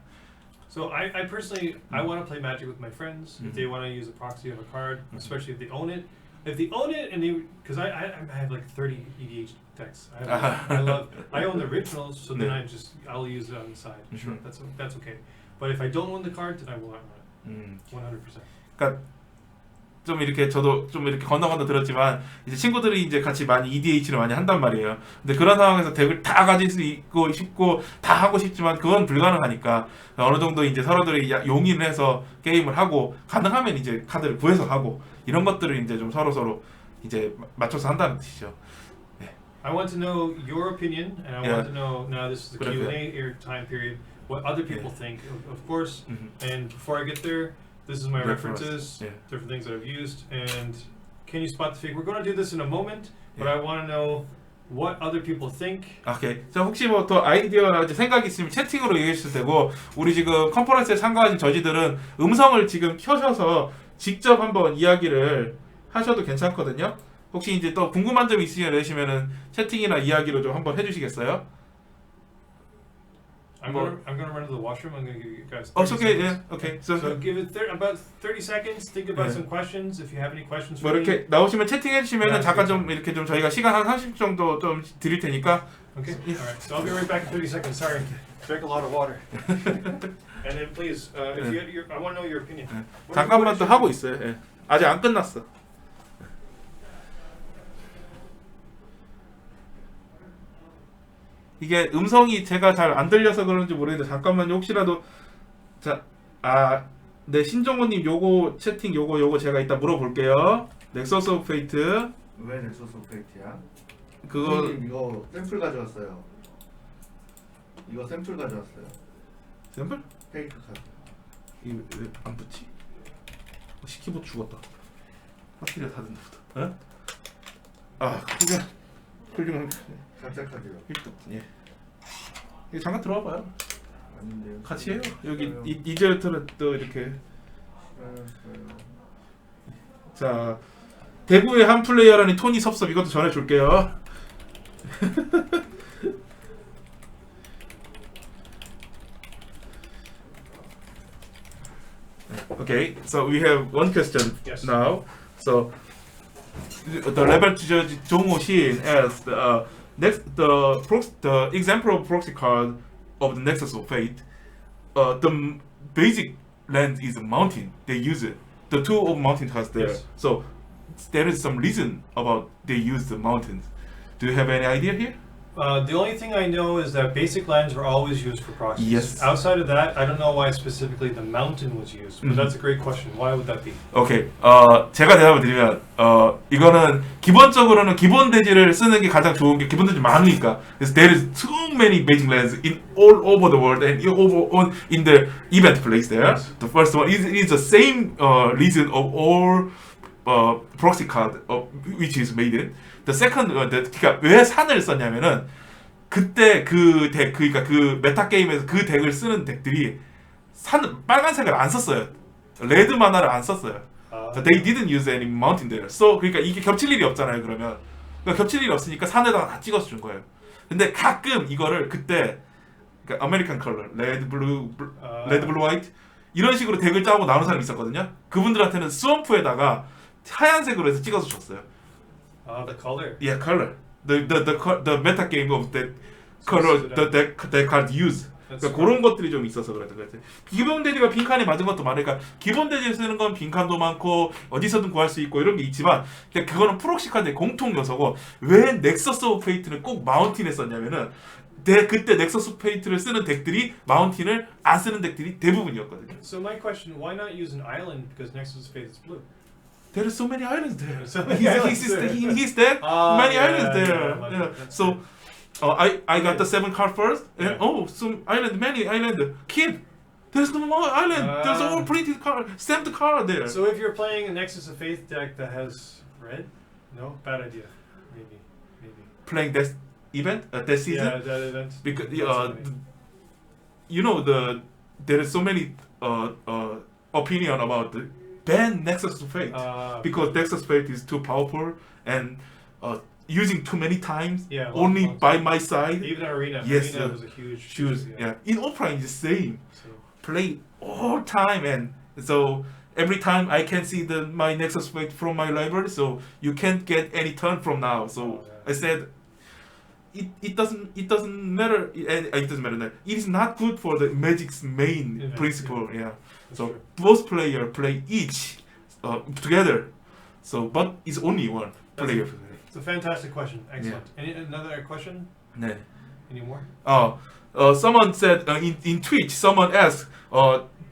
So I personally, I want to play Magic with my friends. If they want to use a proxy of a card, especially if they own it. If they own it and because I have like 30 EDH decks. I own the originals, so then I'll use it on the side. Sure, that's okay. But if I don't own the card, then I will not run it. 100%. 그러니까 좀 이렇게 저도 좀 이렇게 건너건너 들었지만 이제 친구들이 이제 같이 많이 EDH를 많이 한단 말이에요. 근데 그런 상황에서 덱을 다 가질 수 있고 싶고 다 하고 싶지만 그건 불가능하니까 어느 정도 이제 서로들이 용인을 해서 게임을 하고 가능하면 이제 카드를 구해서 하고 이런 것들을 이제 좀 서로 이제 맞춰서 한다는 뜻이죠. I want to know your opinion, and I Yeah. want to know now. This is the Good, Q&A time period. What other people think, of course. And before I get there, this is my Reference, references, yeah. different things that I've used, and can you spot the fake? We're going to do this in a moment, but I want to know what other people think. 오케이. 자, 혹시 뭐 더 아이디어 생각 있으면 채팅으로 얘기해 주셔도 되고 우리 지금 컨퍼런스에 참가하신 저지들은 음성을 지금 켜셔서 직접 한번 이야기를 하셔도 괜찮거든요. 혹시 이제 또 궁금한 점 있으시면 내시면은 채팅이나 이야기로 좀 한번 해주시겠어요? I'm gonna run to the washroom. I'm gonna give you guys. Oh, 30 it's okay. seconds. Yeah. Okay. So give it about 30 seconds. Think about Yeah. some questions. If you have any questions 뭐 for me. 이렇게 나오시면 채팅해 주시면은 Yeah, 잠깐 okay. 좀 이렇게 좀 저희가 시간 한 30분 정도 좀 드릴 테니까. Okay. All right. So I'll be right back in 30 seconds. Sorry. Drank a lot of water. And then please, if you, I want to know your opinion. 잠깐만 또 하고 있어요. 예. 아직 안 끝났어. 이게 음성이 제가 잘 안 들려서 그런지 모르겠는데 잠깐만요. 혹시라도 네 신정호님 요거 채팅 요거 제가 이따 물어볼게요. 넥서스 오브 페이트 왜 넥서스 오브 페이트야? 그거 형님 이거 샘플 가져왔어요. 이거 샘플 가져왔어요. 샘플? 페이크 카드. 이거 왜 안 붙지? 시키보드 죽었다. 배터리가 다 됐나 보다. 어? 훌륭한 가짜 카드요. 일단 예. 이거 잠깐 들어와 봐요. 아닌데요. 같이 해요. 여기 좋아요. 이제부터는 또 이렇게 좋아요. 자 대구의 한 플레이어라니 토니 섭섭 이것도 전해줄게요. Okay, so we have one question Yes. now. So the level judge Jong-ho Shin as the example of proxy card of the Nexus of Fate. The basic land is a mountain. They use it. The two of mountain cards there. Yes. So there is some reason about they use the mountains. Do you have any idea here? The only thing I know is that basic lands were always used for proxies. Yes. Outside of that, I don't know why specifically the mountain was used, but that's a great question. Why would that be? 오케이. 제가 대답을 드리면 이거는 기본적으로는 기본 대지를 쓰는 게 가장 좋은 게 기본 대지 많으니까. Because there is too many basic lands in all over the world and in the event place there. Yes. The first one is the same reason of all proxy card which is made it. The second 그러니까 왜 산을 썼냐면은 그때 그 덱 그러니까 그 메타 게임에서 그 덱을 쓰는 덱들이 빨간색을 안 썼어요. 레드 만화를 안 썼어요. So they didn't use any mountain there. So 그러니까 이게 겹칠 일이 없잖아요. 그러면 그러니까 겹칠 일이 없으니까 산에다가 다 찍어서 준 거예요. 근데 가끔 이거를 그때 그러니까 아메리칸 컬러, 레드 블루 화이트 이런 식으로 덱을 짜고 나오는 사람이 있었거든요. 그분들한테는 스왑프에다가 하얀색으로 해서 찍어서 줬어요. The color. Yeah, color. The meta game of that color the card use. 그러니까 그런 것들이 좀 있어서 그랬던 것 같아요. 기본 대지가 빈칸에 맞은 것도 많으니까 기본 대지를 쓰는 건 빈칸도 많고 어디서든 구할 수 있고 이런 게 있지만 그냥 그거는 프록시 카드의 공통 요소고 왜 넥서스 오브 페이트는 꼭 마운틴에 썼냐면은 그때 넥서스 오브 페이트를 쓰는 덱들이 마운틴을 안 쓰는 덱들이 대부분이었거든요. So my question: why not use an island? Because Nexus of Fate is blue. There are so many islands there. So many islands He's there. Many islands there. Yeah. So I got the 7 card first. And some island, many island. Kid, there's no more island. There's all printed card, stamped card there. So if you're playing a Nexus of Faith deck that has red, no, bad idea. Maybe. Playing that event, that season. Yeah, that event. Because That's funny. you know there is so many opinion about the ban Nexus of Fate because Nexus of Fate is too powerful and using too many times. Yeah, only lots. by my side. Even Arena. Yes, Arena was a huge. Choose. Yeah. In Opera it's the same. So, Play all time and so every time I can see my Nexus Fate from my library, so you can't get any turn from now. So I said it doesn't matter. It doesn't matter. It is not good for the Magic's main Event, principle. yeah. Yeah. that's So true. both players play each together So, but it's only one player. It's a fantastic question. Excellent. Any another question? 네. Any more? Someone said in Twitch, someone asked,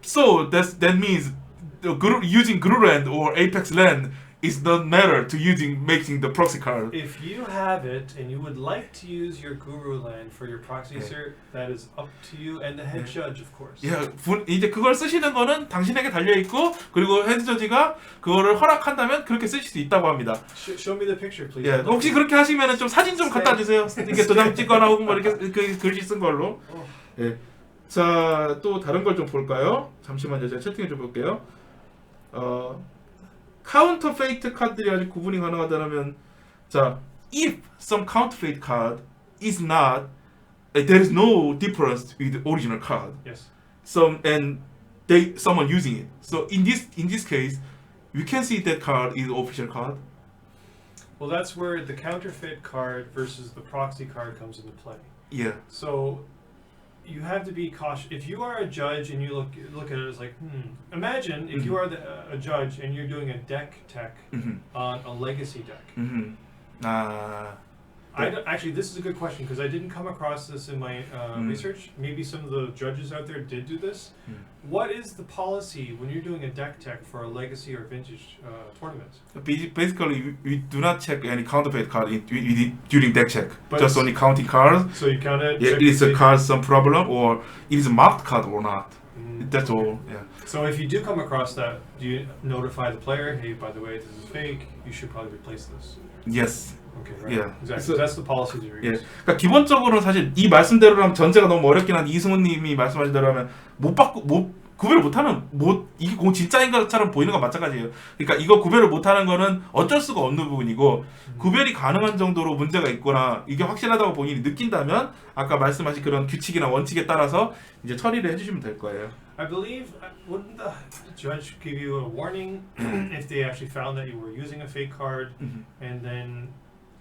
so that means using GuruLand or Apex Land is not matter to making the proxy card. If you have it and you would like to use your GuruLand for your proxy cert, that is up to you and the head judge, of course. 이제 그걸 쓰시는 거는 당신에게 달려 있고 그리고 헤드 저지가 그거를 허락한다면 그렇게 쓰실 수 있다고 합니다. Show me the picture, please. 예, 혹시 그렇게 하시면은 좀 사진 좀 갖다 주세요. 이렇게 도장 찍거나 혹은 뭐 이렇게 그 글씨 쓴 걸로. 예. 자, 또 다른 걸 좀 볼까요? 잠시만요. 제가 채팅을 좀 볼게요. 카운터페이트 카드들이 아직 구분이 가능하다면, 자, if some counterfeit card is not, there is no difference with the original card. Yes. Someone using it. So in this case, we can see that card is official card. Well, that's where the counterfeit card versus the proxy card comes into play. Yeah. So you have to be cautious. If you are a judge and you look at it as like, imagine if you are a judge and you're doing a deck tech on a legacy deck. Actually, this is a good question because I didn't come across this in my research. Maybe some of the judges out there did do this. What is the policy when you're doing a deck tech for a legacy or vintage tournament? Basically, we do not check any counterfeit card during deck check. But just only counting cards. So you count it. Yeah, is a card some problem or it is a marked card or not? That's all. Yeah. So if you do come across that, do you notify the player? Hey, by the way, this is fake. You should probably replace this. Yes. Okay, right. Yeah. Exactly. So, that's the policy to use. 예. 그러니까 기본적으로 사실 이 말씀대로라면 전제가 너무 어렵긴 한데 이승훈님이 말씀하신 대로라면 구별을 못하면 이게 공 진짜인 것처럼 보이는 건 마찬가지예요. 그러니까 이거 구별을 못하는 거는 어쩔 수가 없는 부분이고 구별이 가능한 정도로 문제가 있거나 이게 확실하다고 본인이 느낀다면 아까 말씀하신 그런 규칙이나 원칙에 따라서 이제 처리를 해주시면 될 거예요. I believe wouldn't the judge give you a warning if they actually found that you were using a fake card, and then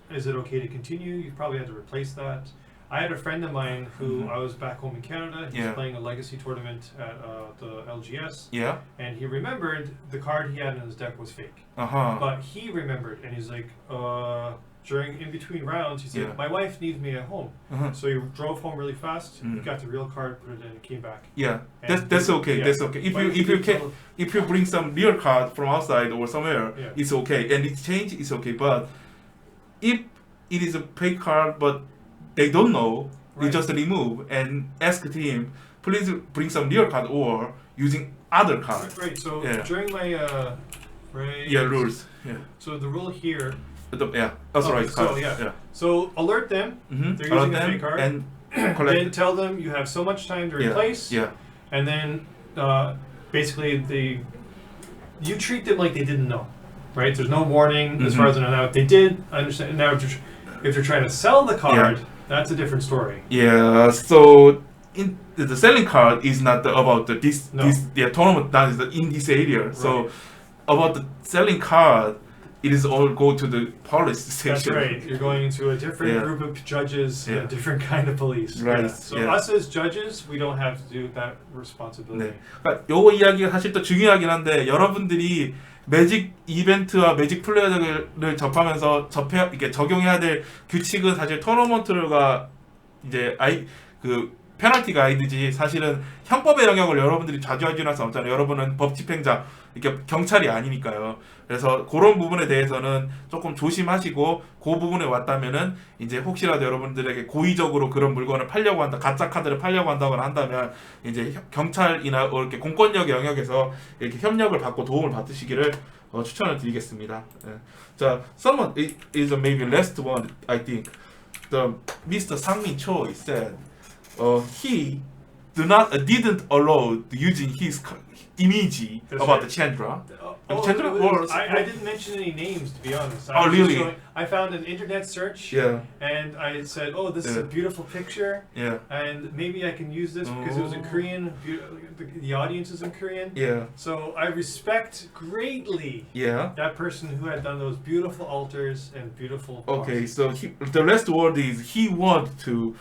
is it okay to continue? You probably had to replace that. I had a friend of mine who I was back home in Canada. He was playing a legacy tournament at the LGS. Yeah. And he remembered the card he had in his deck was fake. But he remembered, and he's like, in between rounds, he said, my wife needs me at home. So he drove home really fast. He got the real card, put it in, and came back. Yeah, that's okay. Yeah. That's okay. If you bring some real card from outside or somewhere, it's okay. And exchange is okay. But if it is a fake card, but they don't know, you just remove and ask the team, please bring some real card or using other cards. Right. So during my rules. Yeah. So the rule here. That's right. So So alert them. They're using a fake card. And then tell them you have so much time to replace. Yeah. And then basically you treat them like they didn't know, right? There's no warning as far as I know. They did understand. Now if they're trying to sell the card, that's a different story. Yeah. So the selling card is not about this tournament that is in this area. Right. So about the selling card, it is all go to the police station. That's right. You're going to a different group of judges and a different kind of police. Right. So us as judges, we don't have to do that responsibility. 네. 그러니까 요거 이야기가 사실 또 중요하긴 한데 여러분들이 매직 이벤트와 매직 플레이어들을 접하면서 이렇게 적용해야 될 규칙은 사실 토너먼트가 이제 페널티 가이드지 사실은 형법의 영역을 여러분들이 자주 할줄 수 없잖아요. 여러분은 법 집행자, 이렇게 경찰이 아니니까요. 그래서 그런 부분에 대해서는 조금 조심하시고 그 부분에 왔다면은 이제 혹시라도 여러분들에게 고의적으로 그런 물건을 팔려고 한다, 가짜 카드를 팔려고 한다거나 한다면 이제 경찰이나 이렇게 공권력 영역에서 이렇게 협력을 받고 도움을 받으시기를 추천을 드리겠습니다. 자, someone is maybe last one, I think. The Mr. Sangmin Cho said. He didn't allow using his image about the Chandra. Chandra? I didn't mention any names, to be honest. Really? I found an internet search, and I said, "Oh, this is a beautiful picture, and maybe I can use this because it was in Korean. The audience is in Korean, So I respect greatly that person who had done those beautiful altars and beautiful. Okay, so the last word is he wanted to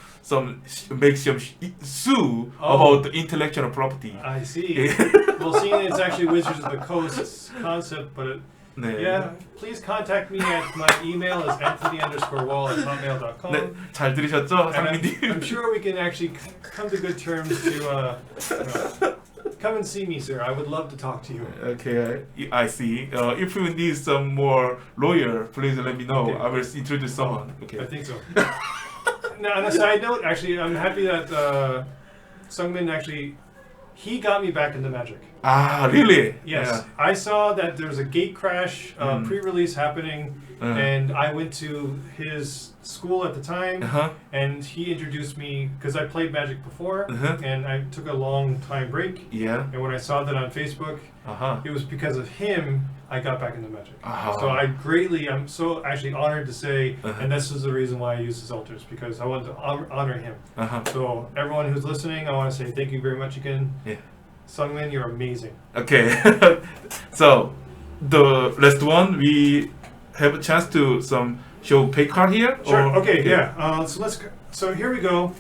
make some sue about the intellectual property. I see. Well, seeing it's actually Wizards of the Coast's concept, but 네. Yeah, please contact me at my email is anthony_wall@hotmail.com. 네, 잘 들으셨죠, And 상민님? I'm sure we can actually come to good terms to come and see me, sir. I would love to talk to you. Okay, I see. If you need some more lawyer, please let me know. Okay. I will introduce someone. I Okay. think so. Now, on a side note, actually, I'm happy that Sungmin actually he got me back into Magic. Ah, really? Yes, I saw that there was a gate crash pre-release happening, and I went to his school at the time, and he introduced me because I played Magic before, and I took a long time break. Yeah. And when I saw that on Facebook, it was because of him I got back into Magic. So I'm so actually honored to say, and this is the reason why I use his altars, because I want to honor him. So everyone who's listening, I want to say thank you very much again. Yeah. Sungmin, you're amazing. Okay. So the last one, we have a chance to show pay card here. Sure. Or, Okay. Yeah. So let's go. So here we go.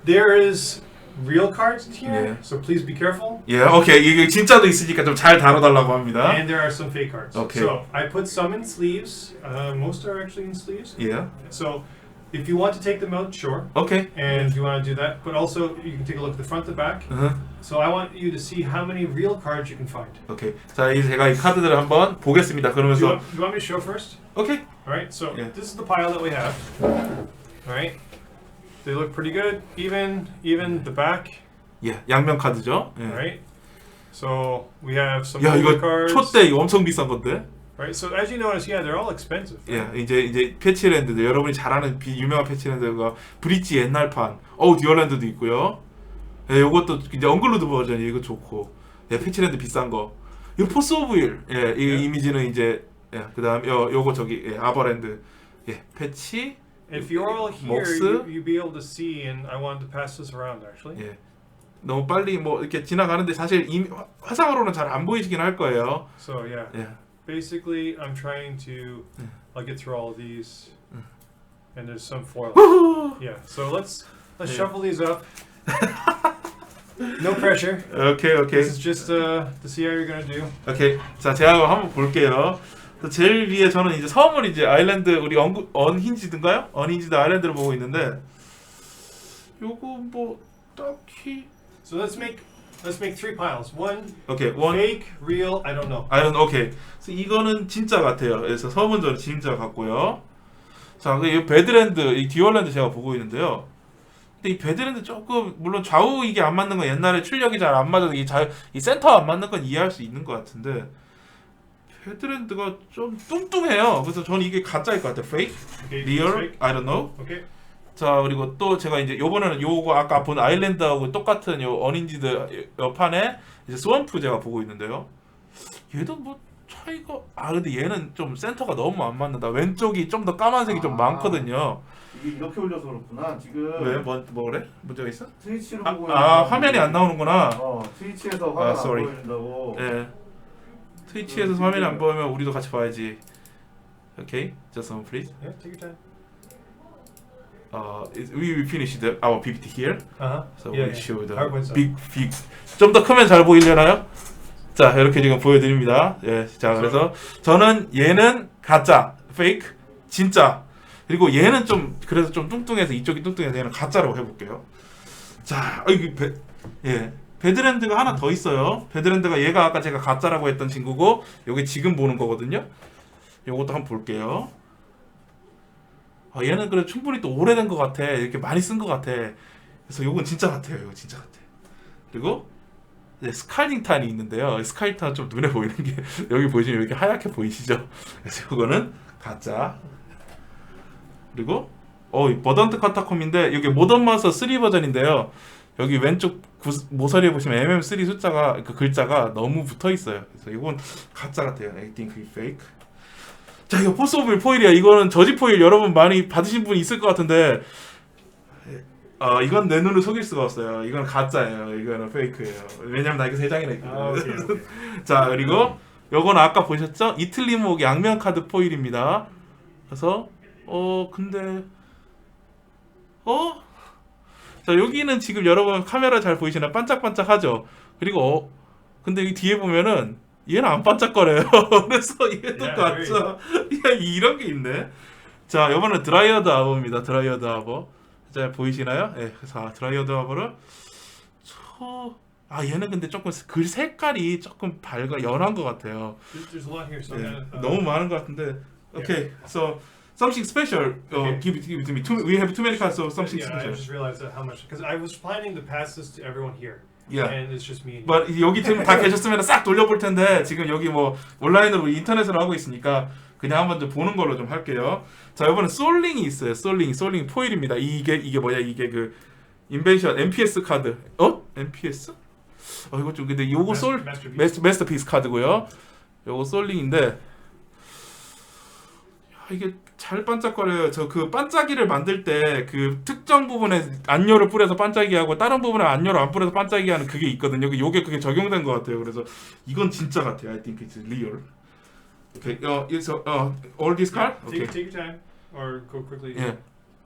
There is real cards here, Yeah. so please be careful. Yeah. Okay. 이게 진짜도 있으니까 좀 잘 다뤄달라고 합니다. And there are some fake cards. Okay. So I put some in sleeves. Most are actually in sleeves. Yeah. So if you want to take them out, sure. Okay. And you want to do that, but also you can take a look at the front and back. So I want you to see how many real cards you can find. Okay. 자, 이제 제가 이 카드들을 한번 보겠습니다. 그러면서 You want me to show first? Okay. All right. So Yeah. this is the pile that we have. All right. They look pretty good. Even the back. 예, 양면 카드죠. 예. All right. So we have some 야, older 이거 cards. 초대 이거 엄청 비싼 건데. Right. So as you notice, yeah, they're all expensive. 예, 이제 패치랜드들 여러분이 잘 아는 유명한 패치랜드가 브릿지 옛날판, 듀얼랜드도 있고요. 예, 요것도 이제 언글루드 버전이 이거 좋고, 예, 패치랜드 비싼 거. 이 포스 오브 힐, 예, 이 이미지는 이제, 예, 그다음 요거 저기, 예, 아버랜드, 예, 패치. If you're all here, you'll be able to see, and I wanted to pass this around actually. 예, 너무 빨리 뭐 이렇게 지나가는데 사실 화상으로는 잘 안 보이시긴 할 거예요. So yeah. 예. Basically, I'm trying to. I'll get through all of these, and there's some foil. Yeah. So let's shuffle these up. No pressure. 오케이. This is just to see how you're gonna do. 오케이. 자, 제가 한번 볼게요. 제일 위에 저는 이제 선물 이제 아일랜드 우리 언힌지드인가요? 언힌지드 아일랜드를 보고 있는데 요거 뭐 딱히 So let's make 3 piles. One 원 fake, real. I don't know. 오케이. 그래서 이거는 진짜 같아요. 그래서 섬은 저는 진짜 같고요. 자, 이 배드랜드, 이 듀얼랜드 제가 보고 있는데요. 근데 이 배드랜드 조금 물론 좌우 이게 안 맞는 건 옛날에 출력이 잘 안 맞아서 이 센터 안 맞는 건 이해할 수 있는 것 같은데 배드랜드가 좀 뚱뚱해요. 그래서 저는 이게 가짜일 것 같아요. Fake, Okay, real, fake. I don't know. Okay. 자, 그리고 또 제가 이제 요번에는 요거 아까 본 아일랜드하고 똑같은 요 어닌지드 옆판에 이제 스원프 제가 보고 있는데요. 얘도 뭐 차이가 근데 얘는 좀 센터가 너무 안 맞는다. 왼쪽이 좀 더 까만색이 좀 많거든요. 이게 이렇게 올려서 그렇구나. 지금 왜? 뭐 그래? 문제가 있어? 트위치로 보고 화면이 안 나오는구나. 트위치에서 화면 안 sorry. 보여준다고. 예. 트위치에서 화면이 안 보이면 우리도 같이 봐야지. 오케이. Just a moment, please. Yeah, take your time. We finished our PPT here. So Yeah, we show the PowerPoint stuff. big. 좀 더 크면 잘 보이려나요? 자, 이렇게 지금 보여드립니다. 예, 자, 그래서 저는 얘는 가짜, fake, 진짜. 그리고 얘는 좀 그래서 좀 뚱뚱해서 이쪽이 뚱뚱해서 얘는 가짜라고 해볼게요. 자, 이게 배드랜드가 하나 더 있어요. 배드랜드가 얘가 아까 제가 가짜라고 했던 친구고, 요게 지금 보는 거거든요. 요것도 한번 볼게요. 얘는 그래 충분히 또 오래된 것 같아. 이렇게 많이 쓴 것 같아. 그래서 요건 진짜 같아요. 이거 진짜 같아. 그리고 스칼링탄이 있는데요. 스칼링탄은 좀 눈에 보이는 게 여기 보시면 이렇게 하얗게 보이시죠? 그래서 이거는 가짜. 그리고 이 버던트 카타콤인데 이게 모던 마스터 3 버전인데요. 여기 왼쪽 모서리에 보시면 MM3 숫자가 그 글자가 너무 붙어 있어요. 그래서 이건 가짜 같아요. I think it's fake. 자, 이거 포스 오브 포일이야. 이거는 저지 포일 여러분 많이 받으신 분이 있을 것 같은데 이건 내 눈을 속일 수가 없어요. 이건 가짜예요. 이거는 페이크예요. 왜냐면 나 이거 3장이나 있거든. Okay. 자, 그리고 요건 아까 보셨죠? 이틀리목 양면 카드 포일입니다. 그래서 근데 자, 여기는 지금 여러분 카메라 잘 보이시나 반짝반짝하죠? 그리고 근데 이 뒤에 보면은 얘는 안 반짝거려요. 그래서 얘도 Yeah, 가짜. 야, 이런 게 있네. 자, 이번엔 드라이어드 아버입니다. 드라이어드 아버. 자, 보이시나요? 예, 자, 드라이어드 아버를 얘는 근데 조금 글 색깔이 조금 밝아 연한 것 같아요. There's a lot here, so I'm 예, gonna, 너무 많은 것 같은데. Okay, so something special. Give it to me. We have too many cards, so something yeah, I special. just realized that how much because I was planning to pass this to everyone here, Yeah. and it's just me. And But 여기 지금 다 계셨으면 싹 돌려볼 텐데 지금 여기 뭐 온라인으로 인터넷으로 하고 있으니까 그냥 한번 좀 보는 걸로 좀 할게요. 자, 이번에 솔링이 있어요. 솔링 포일입니다. 이게 뭐야? 이게 그 인벤션 MPS 카드. MPS? 이거 좀 근데 요거 마스터피스 카드고요. 요거 솔링인데 이게 잘 반짝거려요. 저 그 반짝이를 만들 때 그 특정 부분에 안료를 뿌려서 반짝이 하고 다른 부분에 안료를 안 뿌려서 반짝이 하는 그게 있거든요. 요게 그게 적용된 것 같아요. 그래서 이건 진짜 같아요. I think it's real. Okay. All this card? Okay. take your time or go quickly. 예.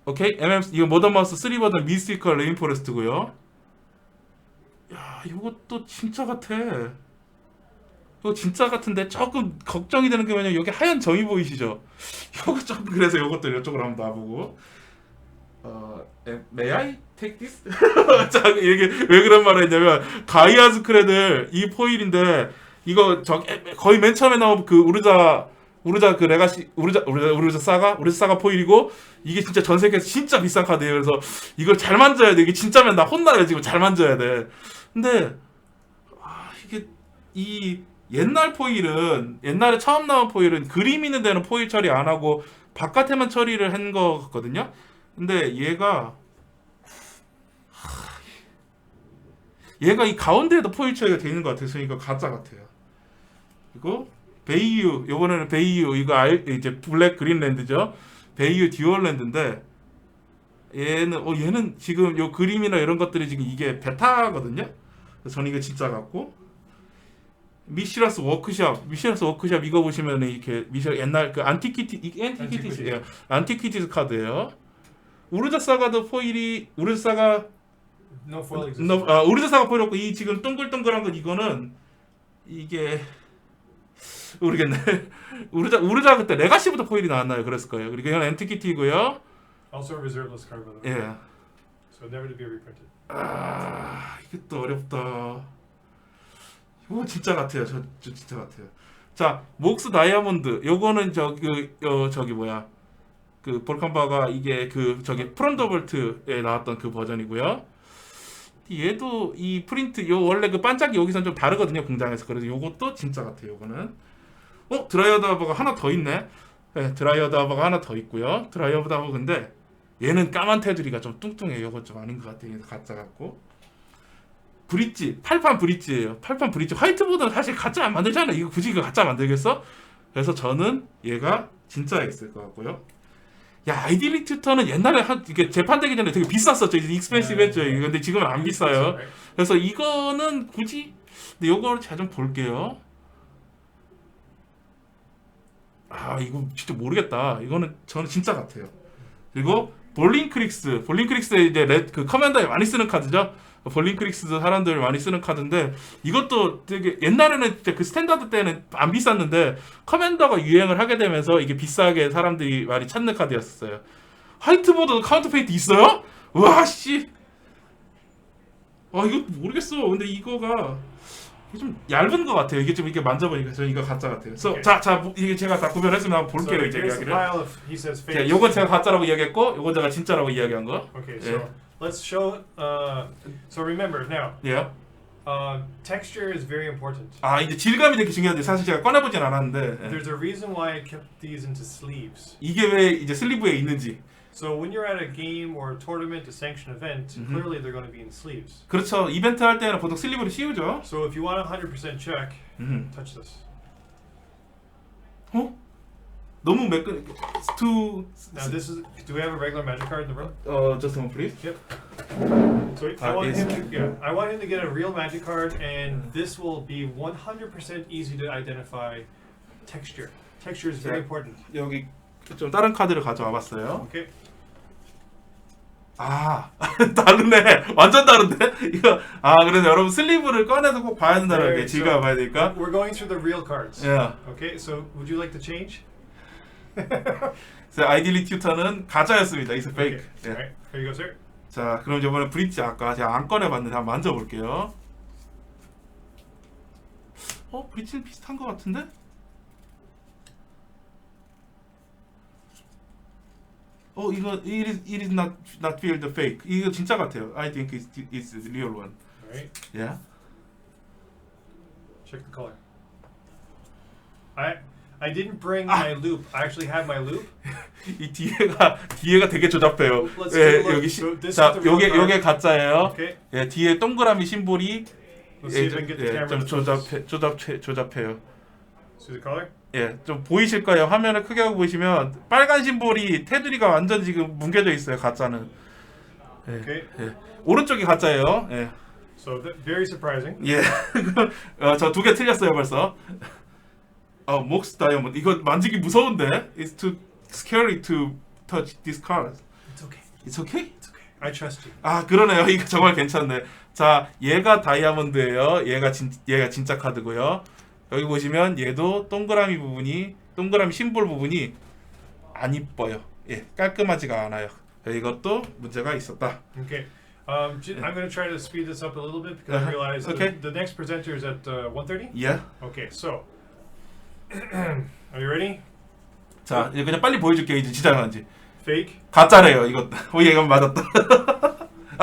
오케이. 이거 모던 마우스 3버전 미스티컬 레인포레스트고요. 야, 이것도 진짜 같아. 이거 진짜 같은데 조금 걱정이 되는 게 뭐냐면 여기 하얀 점이 보이시죠? 이거 조금 그래서 이것도 이쪽으로 한번 놔보고. May I take this? 자, 이게 왜 그런 말을 했냐면 가이아즈 크레들 이 포일인데 이거 거의 맨 처음에 나온 그 우르자 그 레가시 우르자 사가 포일이고 이게 진짜 전 세계에서 진짜 비싼 카드예요. 그래서 이걸 잘 만져야 돼. 이게 진짜면 나 혼나요. 지금 잘 만져야 돼. 근데 이게 이 옛날 포일은 옛날에 처음 나온 포일은 그림 있는 데는 포일 처리 안 하고 바깥에만 처리를 한 거 같거든요. 근데 얘가 이 가운데에도 포일 처리가 되어 있는 것 같아서 이거 가짜 같아요. 그리고 베이유 이번에는 베이유 이거 이제 블랙 그린랜드죠. 베이유 듀얼랜드인데 얘는 지금 요 그림이나 이런 것들이 지금 이게 베타거든요. 그래서 저는 이거 진짜 같고 미시러스 워크샵 이거 보시면 이렇게 옛날 그 안티퀴티스 카드예요. 우르자 사가도 포일이 우르자 사가 No foil exists. 우르자 사가 포일이었고 이 지금 동글동글한 건 이거는 이게 모르겠네. 우르자 그때 레가시부터 포일이 나왔나요? 그랬을 거예요. 그리고 이건 안티퀴티고요. Also a reserveless card, by the way. 예. So never to be reprinted. 이게 또 어렵다. 이거 진짜 같아요. 저 진짜 같아요. 자, 목스 다이아몬드. 요거는 저기 뭐야? 그 볼칸바가 이게 그 저기 프론더볼트에 나왔던 그 버전이고요. 얘도 이 프린트 원래 그 반짝이 여기선 좀 다르거든요. 공장에서. 그래서 요것도 진짜 같아요. 요거는. 드라이어드 아버가 하나 더 있네. 네, 드라이어드 아버가 하나 더 있고요. 드라이어드 아버 근데 얘는 까만 테두리가 좀 뚱뚱해요. 요거 좀 아닌 것 같아요. 가짜 같고. 브릿지, 팔판 브릿지예요. 팔판 브릿지. 화이트보드는 사실 가짜 안 만들잖아요. 이거 굳이 이거 가짜 만들겠어? 그래서 저는 얘가 진짜에 있을 것 같고요. 야, 아이디리 튜터는 옛날에 이게 재판되기 전에 되게 비쌌었죠. 이제 익스펜시브했죠. 근데 지금은 안 비싸요. 그래서 이거는 굳이 근데 요거를 제가 좀 볼게요. 이거 진짜 모르겠다. 이거는 저는 진짜 같아요. 그리고 볼링크릭스 이제 그 커맨더에 많이 쓰는 카드죠. 볼링크릭스도 사람들 많이 쓰는 카드인데 이것도 되게 옛날에는 진짜 그 스탠다드 때는 안 비쌌는데 커맨더가 유행을 하게 되면서 이게 비싸게 사람들이 많이 찾는 카드였어요. 화이트보드 카운터페이트 있어요? 와 씨. 이거 모르겠어. 근데 이거가 좀 얇은 것 같아요. 이게 좀 이렇게 만져보니까 저는 이거 가짜 같아요. 그래서 자 이게 제가 다 구별했으면 한번 볼게요. 이제 이야기를. 자, 요건 제가 가짜라고 이야기했고, 요건 제가 진짜라고 이야기한 거. Okay, so let's show. So remember now. Yeah. Texture is very important. 이제 질감이 되게 중요한데 사실 제가 꺼내보진 않았는데. There's a reason why I kept these into sleeves. 이게 왜 이제 슬리브에 있는지. So when you're at a game or a tournament, a sanctioned event, clearly they're going to be in sleeves. 그렇죠. 이벤트 할 때는 보통 슬리브를 씌우죠. So if you want 100% check, touch this. 너무 매끈. Now this is. Do we have a regular magic card in the room? Just one please. Yep. So I want yes. I want him to get a real magic card, and this will be 100% easy to identify texture. Texture is very important. 여기 좀 다른 카드를 가져와 봤어요. Okay. 아 다르네. 완전 다른데? 이거 그래서 여러분 슬리브를 꺼내서 꼭 봐야 된다는 게 지가 봐야 되니까. We're going through the real cards. Yeah. Okay, so would you like to change? 그래서 아이디리 튜터는 가짜였습니다. It's fake. Okay. Alright, here you go, sir. 자, 그럼 이번에 브릿지 아까 제가 안 꺼내봤는데 한번 만져볼게요. 브릿지는 비슷한 것 같은데? 이거 it is not feel the fake. 이거 진짜 같아요. I think it's the real one. Alright, Yeah. check the color. I didn't bring my loop. I actually have my loop. 이 뒤에가 되게 조잡해요. Let's 예, take a look. 여기 So this 자, is the real 요게 card. 가짜예요. Okay, 예, 뒤에 동그라미 심볼이 let's see if I can get the camera. 좀 to focus. 조잡해요. See the color? 예, 좀 보이실 거예요. 화면을 크게 하고 보시면 빨간 심볼이 테두리가 완전 지금 뭉개져 있어요. 가짜는. 예, Okay. 예. 오른쪽이 가짜예요. 예. So very surprising. 예. 저 두 개 틀렸어요, 벌써. 목스 다이아몬드. 이거 만지기 무서운데. It's too scary to touch this card. It's okay. It's okay? It's okay. I trust you. 그러네요. 이거 정말 괜찮네. 자, 얘가 다이아몬드예요. 얘가 진짜 카드고요. 여기 보시면 얘도 동그라미 심볼 부분이 안 이뻐요. 예, 깔끔하지가 않아요. 이것도 문제가 있었다. Okay. I'm going to try to speed this up a little bit because I realize Okay. the next presenter is at 1:30. 예. Okay, so are you ready? 자, 이거 그냥 빨리 보여줄게요. 이제 진짜 나는지. Fake. 가짜래요. 이거. 얘가 맞았다.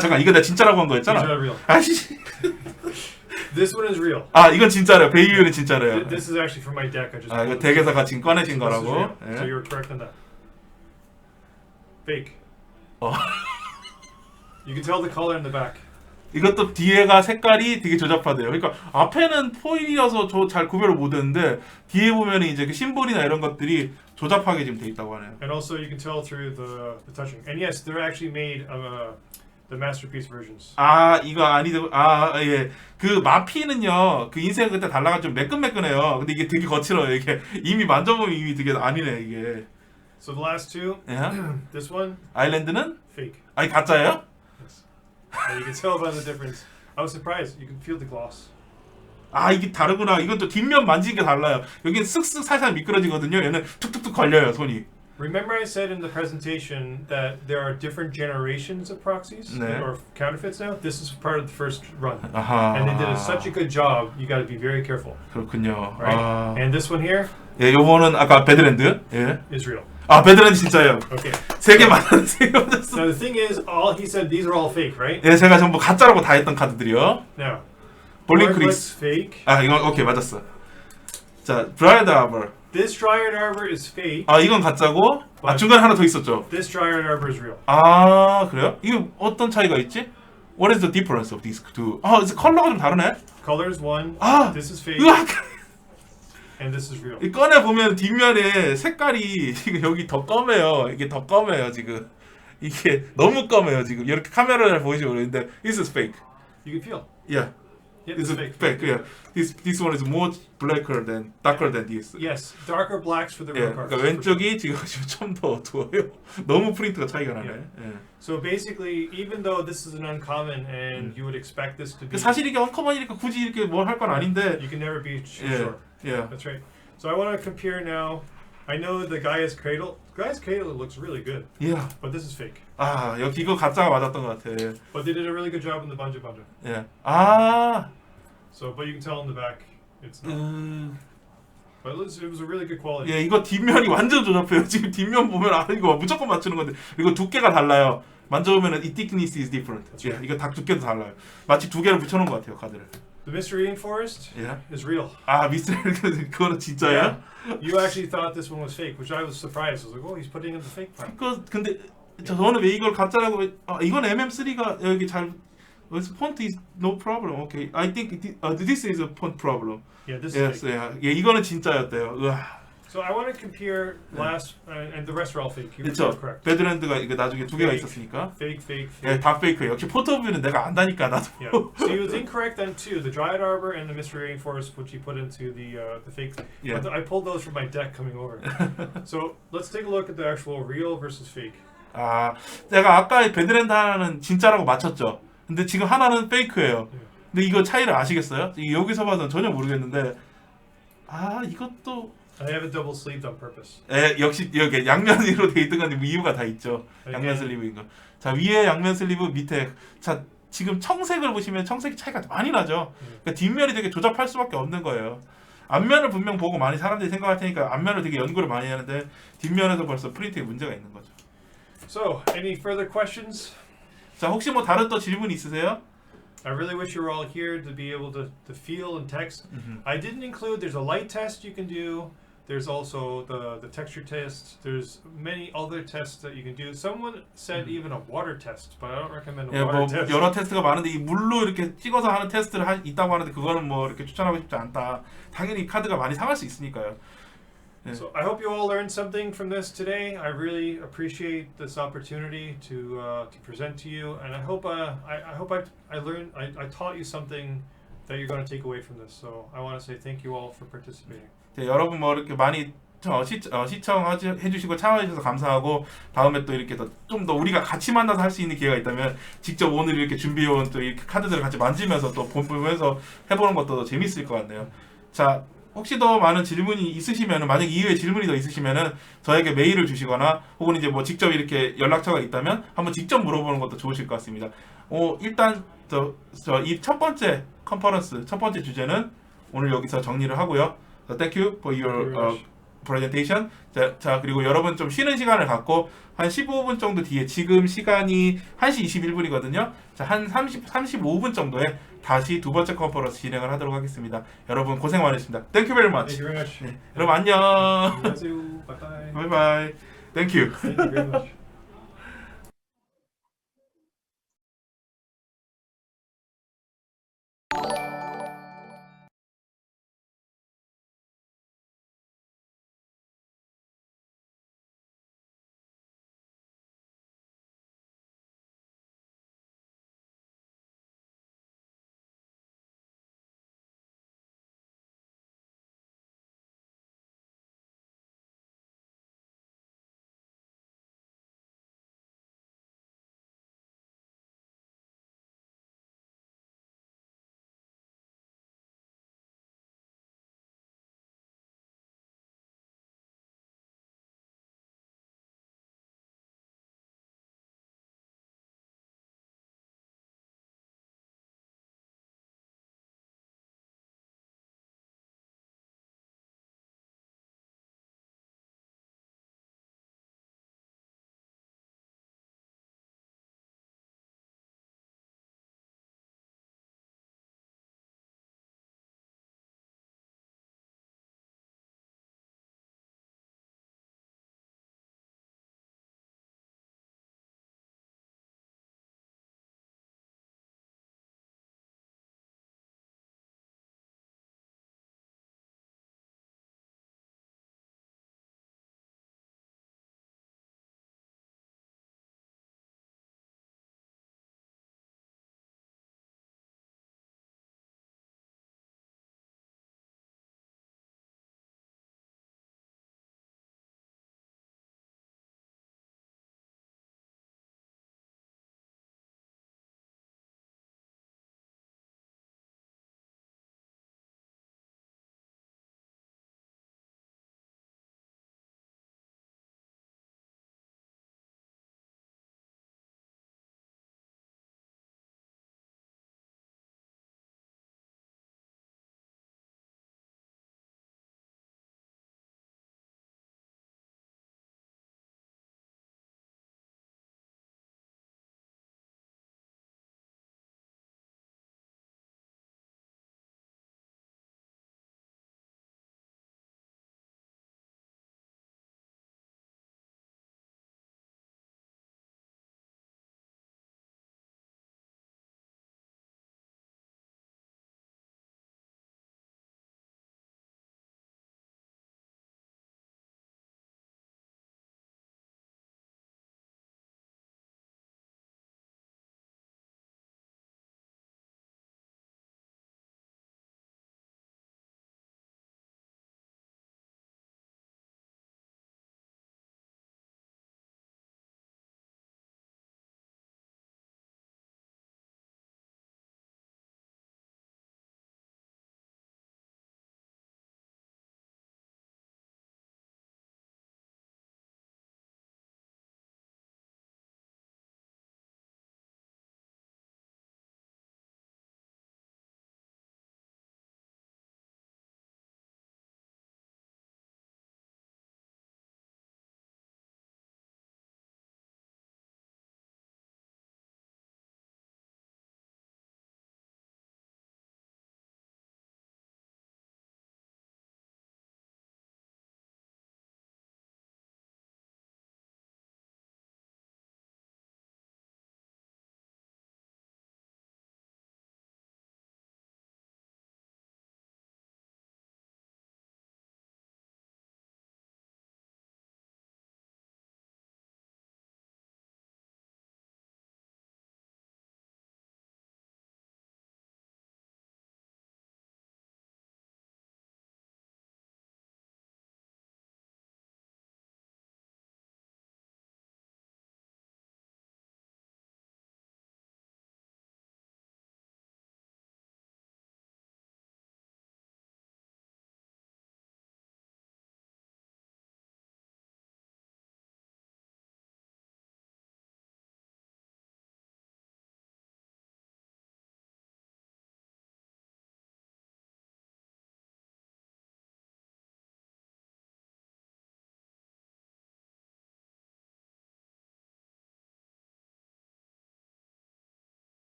잠깐, 이거 내가 진짜라고 한 These 거였잖아. are real. 아씨. This one is real. 이건 진짜래요. 베이유는 진짜래요. This is actually from my deck. I just. 이거 덱에서가 지금 꺼내신 So this is 거라고. real. 예. So you're correct on that. Fake. You can tell the color in the back. 이것도 뒤에가 색깔이 되게 조잡하대요. 그러니까 앞에는 포일이어서 저 잘 구별을 못했는데 뒤에 보면 이제 그 심볼이나 이런 것들이 조잡하게 지금 돼 있다고 하네요. And also you can tell through the touching. And yes, they're actually made the masterpiece versions. 이거 아니죠. 예. 그 마피는요. 그 인생 그때 달라가지고 매끈매끈해요. 근데 이게 되게 거칠어요. 이게 이미 만져보면 이미 되게 아니네 이게. So the last two, 예. this one, 아일랜드는 fake. 가짜예요? Yes. And you can tell by the difference. I was surprised. You can feel the gloss. 이게 다르구나. 이건 또 뒷면 만지는 게 달라요. 여기는 쓱쓱 살살 미끄러지거든요. 얘는 툭툭툭 걸려요 손이. Remember I said in the presentation that there are different generations of proxies 네. or counterfeits now? This is part of the first run. 아하. And they did such a good job, you got to be very careful. 그렇군요. Right? And this one here 예, 요거는 아까 배드랜드. 예. is real. 배드랜드 진짜예요. Okay. 세 개 맞았어. Now the thing is, he said these are all fake, right? 예, 제가 전부 가짜라고 다 했던 카드들이요. Now, 볼링 Warlord's 크리스. fake. 이건 오케이 맞았어. 자, 브라이드 아버. This Dryad Arbor is fake. 이건 가짜고. 중간에 하나 더 있었죠. This Dryad Arbor is real. 그래요? 이거 어떤 차이가 있지? What is the difference of these two? 이제 컬러가 좀 다르네. Color is one. This is fake. 으악! And this is real. 이 꺼내 보면 뒷면에 색깔이 지금 여기 더 검해요. 이게 더 검해요 지금. 이게 너무 검해요 지금. 이렇게 카메라를 보이지 모르겠는데 this is fake. You can feel. Yeah. Yep, This it's is fake. fake. Yeah. This one is more darker than this. Yes, darker blacks for the 예, real cards. 그러니까 왼쪽이 지금 좀 더 어두워요. 너무 프린트가 차이가 나네. 예. So basically, even though this is an uncommon and you would expect this to be, 사실 이게 언커먼이니까 굳이 이렇게 뭘 할 건 아닌데. you can never be 예, sure. 예. That's right. So I want to compare now. I know the Gaia's Cradle. Gaia's Cradle looks really good, 예. but this is fake. 여기 이거 가짜가 맞았던 것 같아. But they did a really good job in the Banja Banja. 예. So, but you can tell in the back, it's not. But it was a really good quality. 예, 이거 뒷면이 완전 조잡해요. 지금 뒷면 보면 이거 무조건 맞추는 건데. 그리고 두께가 달라요. 만져보면은 이 thickness is different. 예, 이거 다 두께도 달라요. 마치 두 개를 붙여놓은 것 같아요, 카드를. The Mystery Rainforest is real. 미스터리 그거는 진짜야? You actually thought this one was fake, which I was surprised. I was like, oh, he's putting in the fake part. 근데 저는 왜 이걸 가짜라고? 이건 MM3가 여기 잘. Font is no problem. Okay, I think this is a font problem. Yeah, this Yes, is fake. 예, 이거는 진짜였대요. 으아. So I want to compare last and the rest are all fake. You were 그렇죠. correct. 배드랜드가 이거 나중에 두 개가 있었으니까. Fake, fake, fake. 예, 다 페이크. 역시 포토뷰는 내가 안다니까 나도. Yeah. So he was incorrect on two: the Dryad Arbor and the Mystery Rainforest, which he put into the fake. Yeah. But I pulled those from my deck coming over. So let's take a look at the actual real versus fake. 아, 제가 아까 배드랜드 하나는 진짜라고 맞췄죠. 근데 지금 하나는 페이크예요. 근데 이거 차이를 아시겠어요? 여기서 봐서는 전혀 모르겠는데 아 이것도 I have it double sleeved on purpose. 역시 여기 양면으로 돼 있던 건 이유가 다 있죠. 양면 슬리브인 거. 자 위에 양면 슬리브 밑에 자 지금 청색을 보시면 청색 차이가 많이 나죠. 그러니까 뒷면이 되게 조잡할 수밖에 없는 거예요. 앞면을 분명 보고 많이 사람들이 생각할 테니까 앞면을 되게 연구를 많이 하는데 뒷면에도 벌써 프린트에 문제가 있는 거죠. So, any further questions? 자 혹시 뭐 다른 또 질문 있으세요? I really wish you were all here to be able to feel and text. I didn't include, there's a light test you can do. There's also the texture test. There's many other tests that you can do. Someone said even a water test, but I don't recommend a 예, water 뭐 test. 여러 테스트가 많은데 이 물로 이렇게 찍어서 하는 테스트를 있다고 하는데 그거는 뭐 이렇게 추천하고 싶지 않다. 당연히 카드가 많이 상할 수 있으니까요. So I hope you all learned something from this today. I really appreciate this opportunity to present to you, and I hope I taught you something that you're going to take away from this. So I want to say thank you all for participating. 네, 여러분 뭐 이렇게 많이 시청해 주시고 참여해 주셔서 감사하고 다음에 또 이렇게 좀 더 우리가 같이 만나서 할 수 있는 기회가 있다면 직접 오늘 이렇게 준비해 온 또 이렇게 카드들을 같이 만지면서 또 보면서 해보는 것도 더 재밌을 것 같네요. 자 혹시 더 많은 질문이 있으시면은 만약 이후에 질문이 더 있으시면은 저에게 메일을 주시거나 혹은 이제 뭐 직접 이렇게 연락처가 있다면 한번 직접 물어보는 것도 좋으실 것 같습니다. 일단 이 첫 번째 컨퍼런스 첫 번째 주제는 오늘 여기서 정리를 하고요. So thank you for your presentation. 자 그리고 여러분 좀 쉬는 시간을 갖고 한 15분 정도 뒤에 지금 시간이 1시 21분이거든요. 자, 한 35분 정도에 다시 두 번째 컨퍼런스 진행을 하도록 하겠습니다. 여러분 고생 많으셨습니다. Thank you very much. Thank you very much. 네, 여러분 안녕. 안녕하세요. Bye bye. 바이바이. Thank you. Thank you very much.